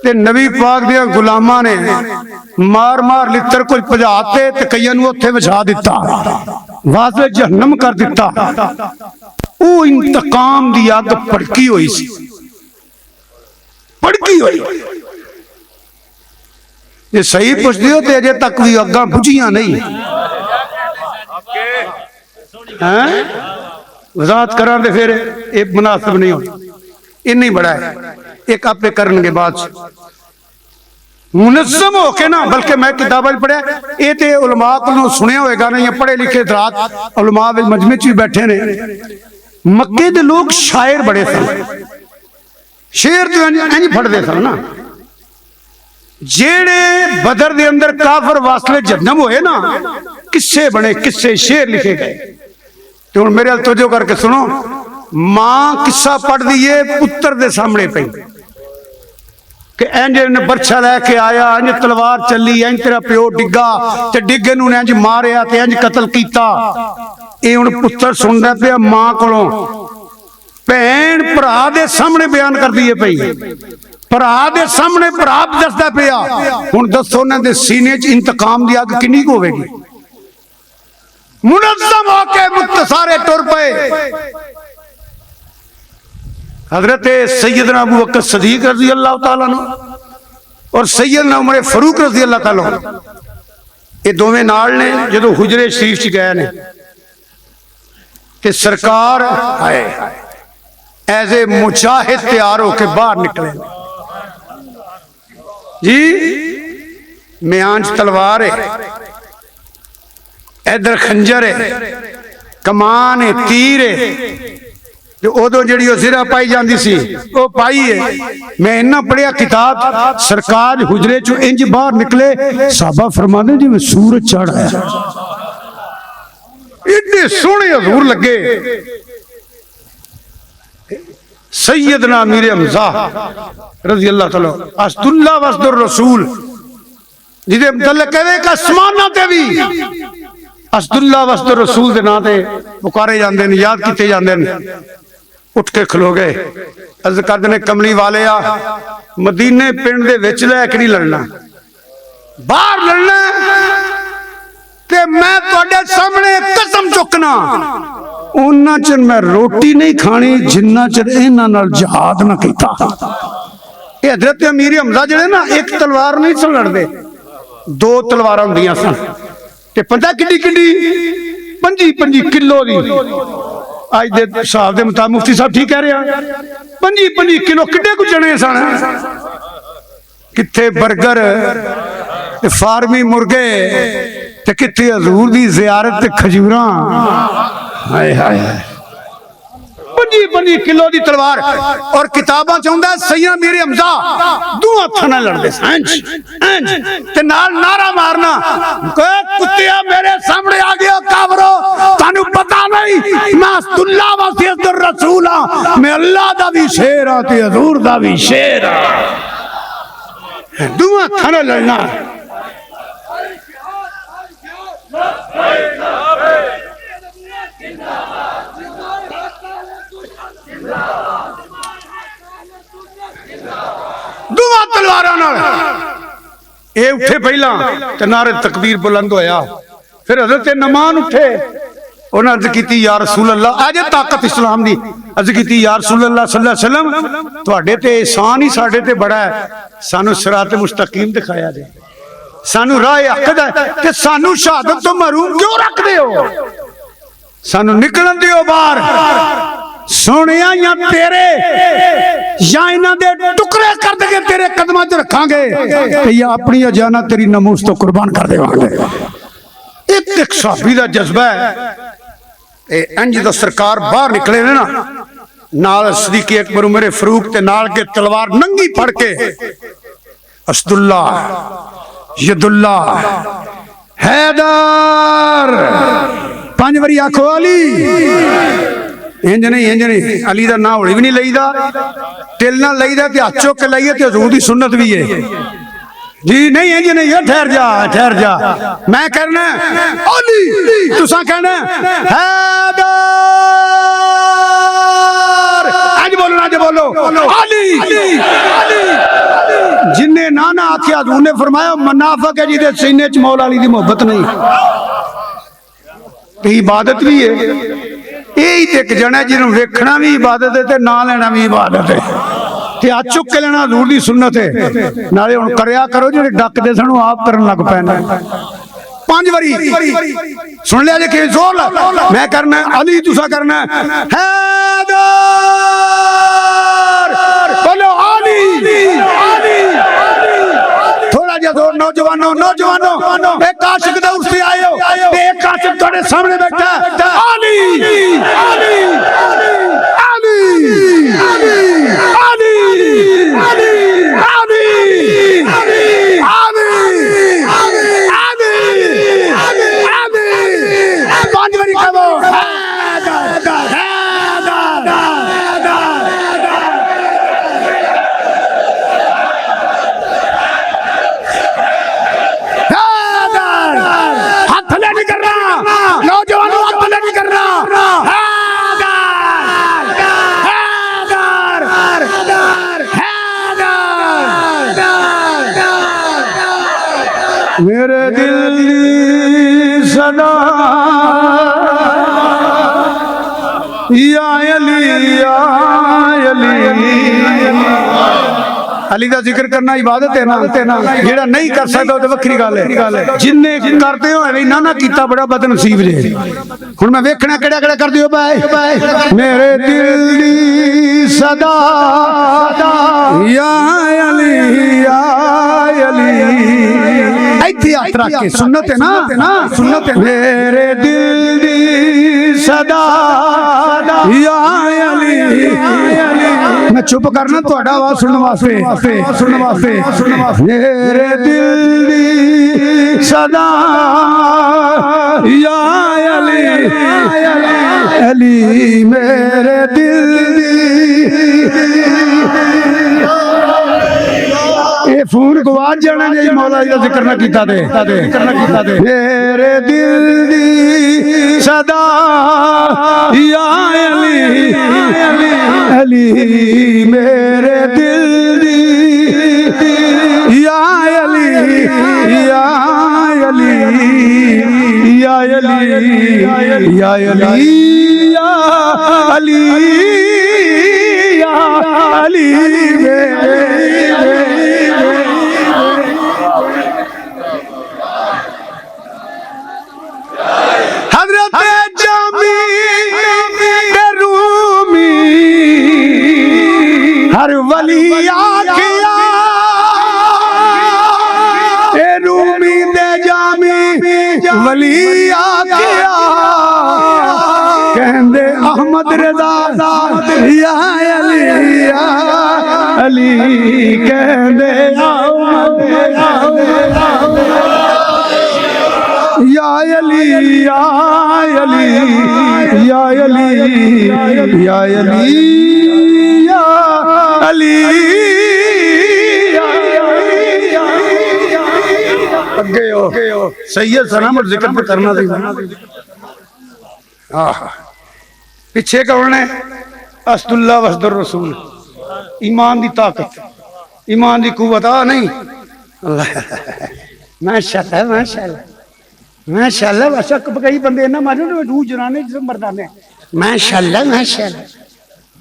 ते नबी पाक दे गुलामां ने मार मार लित्तर कोई भजाते ते कईयां नूं उत्थे विछा दिता वाज़े जहन्नम कर दिता वो इंतकाम दी अग भड़की हुई सी भड़की हुई। जे सही पुछदे हो तो अजे तक भी अग्गां बुझियां नहीं हैं। वजाहत करा तो फिर ये मुनासिब नहीं होनी, इन ही बड़ा है। एक आपे करनगे बाद मुनज़्ज़म होके ना, बल्कि मैं किताबां पढ़िया ये तो उलमा को सुनिया होएगा नहीं, पढ़े लिखे रात उलमा मजमे च भी बैठे ने। मक्के दे लोग शायर बड़े सन, शेर तो इंज फटते सन ना। जेड़े बदर दे अंदर काफर वासले जन्म होए ना, किस्से बने, किस्से शेर लिखे गए। तो हुण मेरे तवज्जो करके सुनो, मां किस्सा पढ़ दी है पुत्र दे सामने पई कि इंज ने बरछा लैके आया, इंज तलवार चली, इंज तेरा प्यो डिग्गा ते डिग्गे नूं इंज मारिया ते इंज कतल कीता। ये हुण पुत्र सुनदा पिया मां कोलों, भैन भरा दे सामने बयान कर दी है पई, भरा दे सामने भरा दसदा पिया। हुण दसो उन्हां दे सीने च इंतकाम दी अग किन्नी क होवेगी। मुनज़्ज़म होके मुख्तसारे टुर पे। हजरत सैयदना अबू बकर सदीक रज़ी अल्लाह तआला अन्हु और सैयदना उमर फारूक रज़ी अल्लाह तआला अन्हु, ये दोवें नाल ने जदों हुजरे शरीफ च गए ने कि सरकार आए एज ए मुजाहिद तैयार होके बाहर निकले जी। म्यान च तलवार है, इधर खंजर है, कमान है, तीर है। उदों जी सिरा पाई जाती सी वो पाई है। मैं इन्ना पढ़िया किताब, सरकार हुजरे चो इंज बाहर निकले, साहबा फरमाने जी मैं सूरज चढ़ आया, इतने सोहने हजूर लगे। सैयदना मीर हमजा रज़ी अल्लाह तआला असदुल्लाह वसदुर रसूल, जिदे मतलब कहे कि आसमानां ते भी असदुल्लाह वसदुर रसूल दे नां ते पुकारे जांदे ने, याद कीते जांदे ने। उठ के खलो गए, अर्ज करदे ने कमली वाले आ मदीने पिंड दे विच लैके नहीं लड़ना, बाहर लड़ना ते मैं तुहाडे सामने कसम चुकना, उन्ना चਿਰ मैं रोटी नहीं खानी जिन्ना चਿਰ इन्हां नाल जिहाद ना कीता। ये हजरत अमीर हमजा जिहड़े ना एक तलवार नहीं सन लड़दे, दो तलवारां हुंदियां सन ते पता किड्डी किड्डी 25-25 किलो दी। आज दे हिसाब दे मुताबिक मुफ्ती साहब ठीक कह रहे हैं, 25-25 किलो किड्डे कुछ जने सन। किथे बर्गर ते फार्मी मुर्गे ते किथे हजूर दी जियारत ते खजूरां। हाय हाय 25-25 किलो दी तलवार। और किताबां च आउंदा सैयदना मीर हमजा दो हत्थां नाल लड़दे सन, इंज ते नाल नारा मारना, कुत्तिया मेरे सामने आ गया काफरो, तानू पता नहीं मैं असदुल्लाह व सैयदुर रसूल हां, मैं अल्लाह दा भी शेर हां ते हजूर दा भी शेर हां। दो हत्थां नाल लड़ना। दुआ तलवारां नाल ये उठे पहला ते नारे तकबीर बुलंद होया, फिर हजरत नमान उठे, उन्हें अर्ज की या रसूल अल्लाह, अज ताकत इस्लाम दी, अर्ज की या रसूल अल्लाह सल्लल्लाहु अलैहि वसल्लम तुहाडे ते एहसान ही साडे ते बड़ा है, सानू सिरात मुस्तकीम दिखाया दे, सानू राह हक दा ते सानू शहादत तो महरूम क्यों रखदे हो, सानू निकलन दियो बाहर। सोनिया या तेरे या इन्हां दे टुकड़े कर देंगे, तेरे कदमां च रखांगे ते या अपनी जाना तेरी नमूस तो कुर्बान कर देवांगे। एक सहाबी दा जज्बा है। इंज दा सरकार बाहर निकले ने ना, नाल सदीक अकबर उमर फारूक ते नाल के तलवार नंगी फड़ के असदुल्लाह यदुल्लाह हैदर 5 बारी आखो अली। इंज नहीं अली का ना हौली भी नहीं लईदा, तिल ना लईदा ते हाथ चुक के लाइए ते हजूर दी सुन्नत भी है जी। नहीं इंज नहीं, ठहर जा मैं कहना अली, तुसा कहना हैदर, आज बोलो अली। जिन्ने ना आखिया हजूर ने फरमाया मुनाफिक है जिहदे सीने च मौला अली दी मोहब्बत नहीं। ते इबादत भी है, यही तो एक जन है जिन्होंने वेखना भी इबादत है ते ना लेना भी इबादत है। ਤੇ ਆ ਚੁੱਕ ਕੇ ਲੈਣਾ ਹਜ਼ੂਰ ਦੀ ਸੁन्नत है। नाले हुण करया करो जेडे डकदे सन ओह आप करन लग पैंदे। 5 वारी सुन लिया जे कि जोर ला मैं करना अली तुसा करना हैदर बोलो अली थोड़ा जिहा जोर नौजवानों नौजवानों एक आशिक दे उस आए हो ते एक आशिक तुहाडे सामने बैठा अली अली अली अली अली मेरे दिल की सदा या अली दा जिक्र करना इबादत है ना जेड़ा नहीं कर सकता तो वक्री गल है जिन्ने करते हो इन्ना ना कीता बड़ा बदनसीब जे हुण मैं वेखना केड़ा केड़ा करदे हो भाई मेरे दिल दी सदा या अली इत्थे हाथ रख के सुन्नत है ना सुन्नत है मेरे दिल दी सदा या अली मैं चुप करना थोड़ा आवाज सुनने वास्ते मेरे दिल दी सदा या अली मेरे दिल ये फोन गवाच जाना जी मौला जी का जिक्र ना कीता दे मेरे दिल दी सदा या अली मेरे दिल दी या अली या अली या अली या अली या अली या अली हर वली आखिया रूमी दे जामी वली आखिया कहंदे अहमद रजा या अली कहंदे या अली या अली या अली या अली अगे हो सैयद सलाम और जिक्र करना थी पिछे कौन है असदुल्ला वसदुर रसूल ईमान दी ताकत ईमान दी कुव्वत आ नहीं माशाअल्लाह माशाअल्लाह माशाअल्लाह वैसा कई बंदे ना मारे रूह जनाने जिसम मर्दाने माशाअल्लाह माशाअल्लाह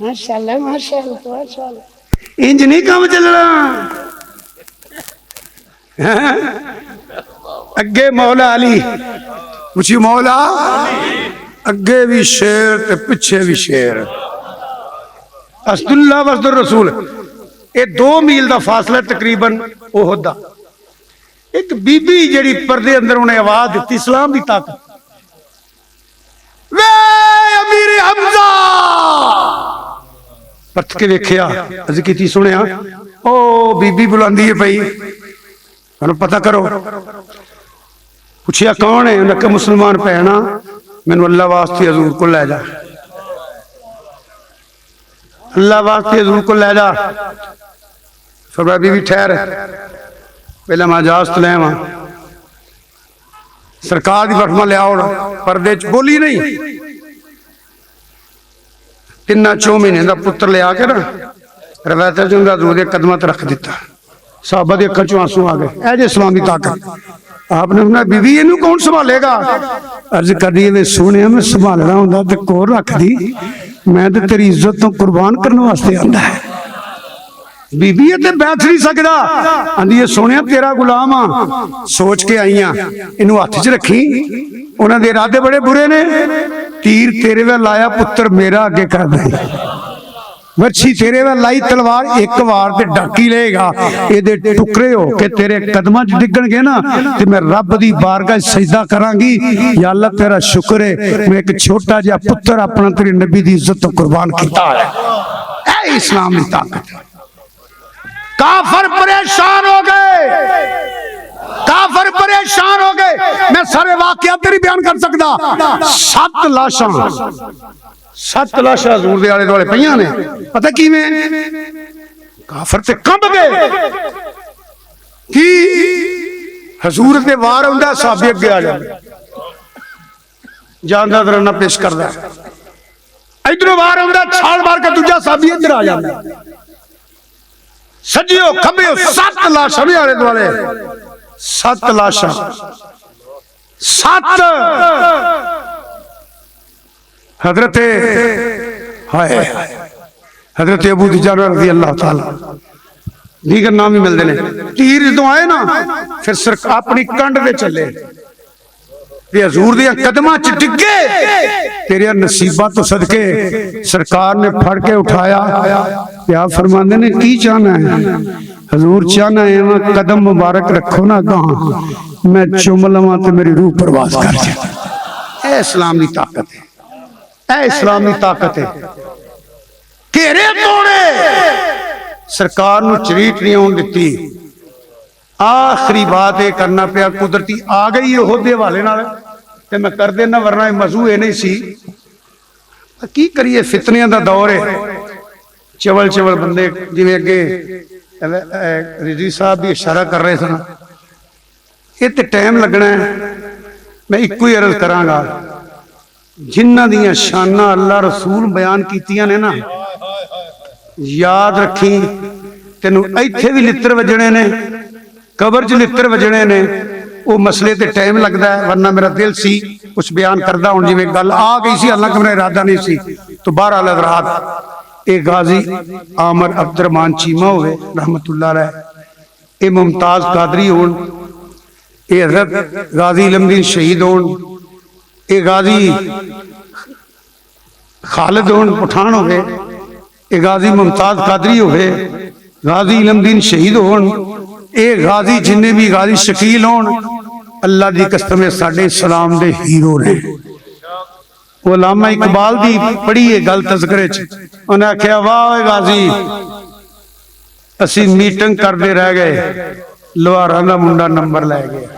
माशाअल्लाह माशाअल्लाह माशाअल्लाह इंज नहीं काम चलना अगे मौला अली पूछी मौला अगे भी शेर ते पिछे भी शेर असदुल्ला वसदुर रसूल ये 2 मील का फासला तकरीबन ओहद दा एक बीबी जेड़ी पर्दे अंदर उन्हें आवाज दी इस्लाम की ताकत वे अमीर हमजा परत के वेख्या अज की सुनिया ओ बीबी बुलांदी है पई पता करो पूछिया कौन है उन्हें मुसलमान भैन मैनू अल्लाह वास्ते हजूर को लै जा अल्लाह वास्ते हजूर को लै जा फरमाया बीबी ठहर पहले मैं इजाजत लैवा सरकार की फरमा लियाओ पर्दे च बोली नहीं 3-4 महीने का पुत्र लिया के ना रवायत हजूर के कदमां ते रख दिता साहबा के अखां चों आंसू आ गए ऐ जे इस्लाम की ताकत आपने अपना बीवी इनू कौन संभालेगा अर्ज करी वे सोने मैं संभालना होंदा ते कोल रख दी मैं तो तेरी इज्जत तो कुर्बान करने वास्ते आंदा है बीबी ये बैठ नहीं सकता, आंदी ये सोने तेरा गुलाम आ, सोच के आई आ, इनू हथ च रखी। उन्होंने इरादे बड़े बुरे ने, तीर तेरे वे लाया पुत्र मेरा अगे कर दे, वर्छी तेरे वे लाई तलवार एक वार ते डाकी लेगा, ये टुकड़े हो के तेरे कदमां च डिगणगे ना ते मैं रब दी बारगाह सजदा करांगी। या अल्लाह तेरा शुक्र है मैं एक छोटा जिहा पुत्र अपना तेरे नबी दी इज्जत तो कुर्बान कीता है। ऐ इस्लाम दी ताकत। काफर परेशान हो गए, काफर परेशान हो गए। मैं सारे वाकया तेरी बयान कर सकता। 7 लाशां, 7 लाशां हजूर दे आले दुआले पईयां ने। पता किवें? काफर ते कंब गए कि हजूर दे वार हुंदा, साहबे अगे आ जांदे, जानदा दराना पेश करदा, इधरों वार हुंदा, छाल मार के दूजा साहबी इधर आ जांदा, सजियो खबियो 7 लाशां ने आले दुआले, 7 लाशां, 7। हजरत हजरत अबू दुजाना रज़ी अल्लाह तआला, दीगर नाम ही मिलते हैं। तीर जो आए ना फिर अपनी कंड दे चले, हजूर दियां कदमां च डिगे, तेरे नसीबा तो सदके सरकार ने फड़ के उठाया। क्या फरमाते ने की चाहना है? हजूर चाहना है कदम मुबारक रखो ना गां, मैं चुम लवां ते मेरी रूह परवास कर जाए। ए इस्लाम की ताकत है, ए इस्लाम की ताकत है। घेरे तोड़े, सरकार नूं चरीट नहीं आउण दित्ती। आखिरी बात यह करना पिया, कुदरती आ गई ओहदे हवाले नाल ते मैं कर देना, वरना मौजू ये नहीं सी। की करिए, फितनियां दा दौर है। चवल चवल बंदे जिवें अगे रिजवी साहब भी इशारा कर रहे सन, ये तो टाइम लगना है। मैं इको ही अर्ज करांगा, जिन्हां दियां शानां अल्लाह रसूल बयान कीतियां ने ना, याद रखी तेनू इत्थे भी लित्र वजने ने, कबर च लित्र वजने ने। वो मसले ते टाइम लगता है, वरना मेरा दिल सी कुछ बयान करदा, हुण जिवें गल आ गई सी, हालांकि मेरा इरादा नहीं सी। तो बहरहाल हज़रात, ये गाजी आमर अब्दुर्रहमान चीमा होवे रहमतुल्लाह अलैह, ये मुमताज कादरी होन, ये हज़रत गाजी इल्मुद्दीन शहीद होन, ये गाजी खालिद होन पठान होवे, ये गाजी मुमताज कादरी होवे, गाजी इल्मुद्दीन शहीद होन, ये गाजी जिन्ने भी गाजी शकील होन, अल्लाह की कसम साडे इस्लाम दे हीरो ने। उलामा इकबाल दी पढ़ी है गल तज़किरे च, उन्हें आख्या वाह गाजी असी मीटिंग करते रह गए, लोहारा दा मुंडा नंबर लै गया।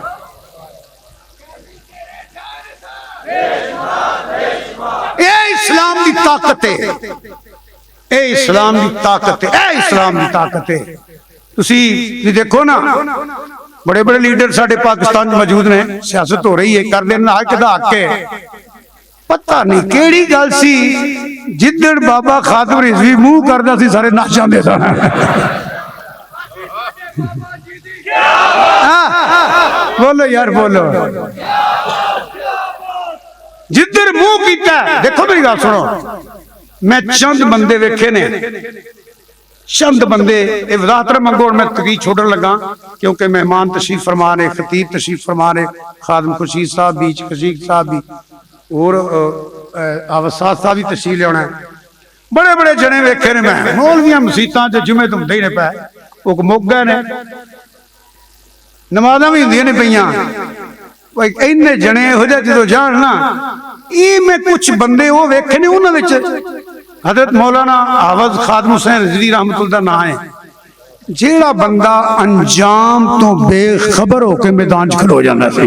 ये इस्लाम की ताकत है, ये इस्लाम की ताकत है, ये इस्लाम की ताकत है। तुसी देखो ना, बड़े बड़े लीडर साडे पाकिस्तान मौजूद ने, सियासत हो रही है, कर देना कदा के पता नहीं केड़ी गल सी, जिद्दड़ बाबा खादम रिजवी मुंह करदा सी सारे नच जांदे सन। बोलो यार बोलो, जिधर मुंह कीता। देखो मेरी गल सुनो, मैं चंद बंदे वेखे ने, चंद बंदे वजाहत मंगो, मैं तकीद छोड़न लगा क्योंकि मेहमान तशरीफ फरमा ने, खतीब तशरीफ फरमा ने, खादम खुर्शीद साहब भी, कशीक साहब भी और अवसाद साहब भी तशरीफ लिया। बड़े बड़े जने वेखे ने मैं, मौलवियां मसीतां च जुमे तो हुंदे ही ने पै, वो मुक गए ने, नमाज़ां भी हुंदियां ने पईयां। इन्ने जने हो जाए जो जान ना, ये मैं कुछ बंदे वो वेखे ने, उन्हां विच हजरत मौलाना हाफिज खादम हुसैन रिजवी रहमतुल्लाह नाम है, जेड़ा बंदा अंजाम तो बेखबर होकर मैदान च खलो जांदा सी।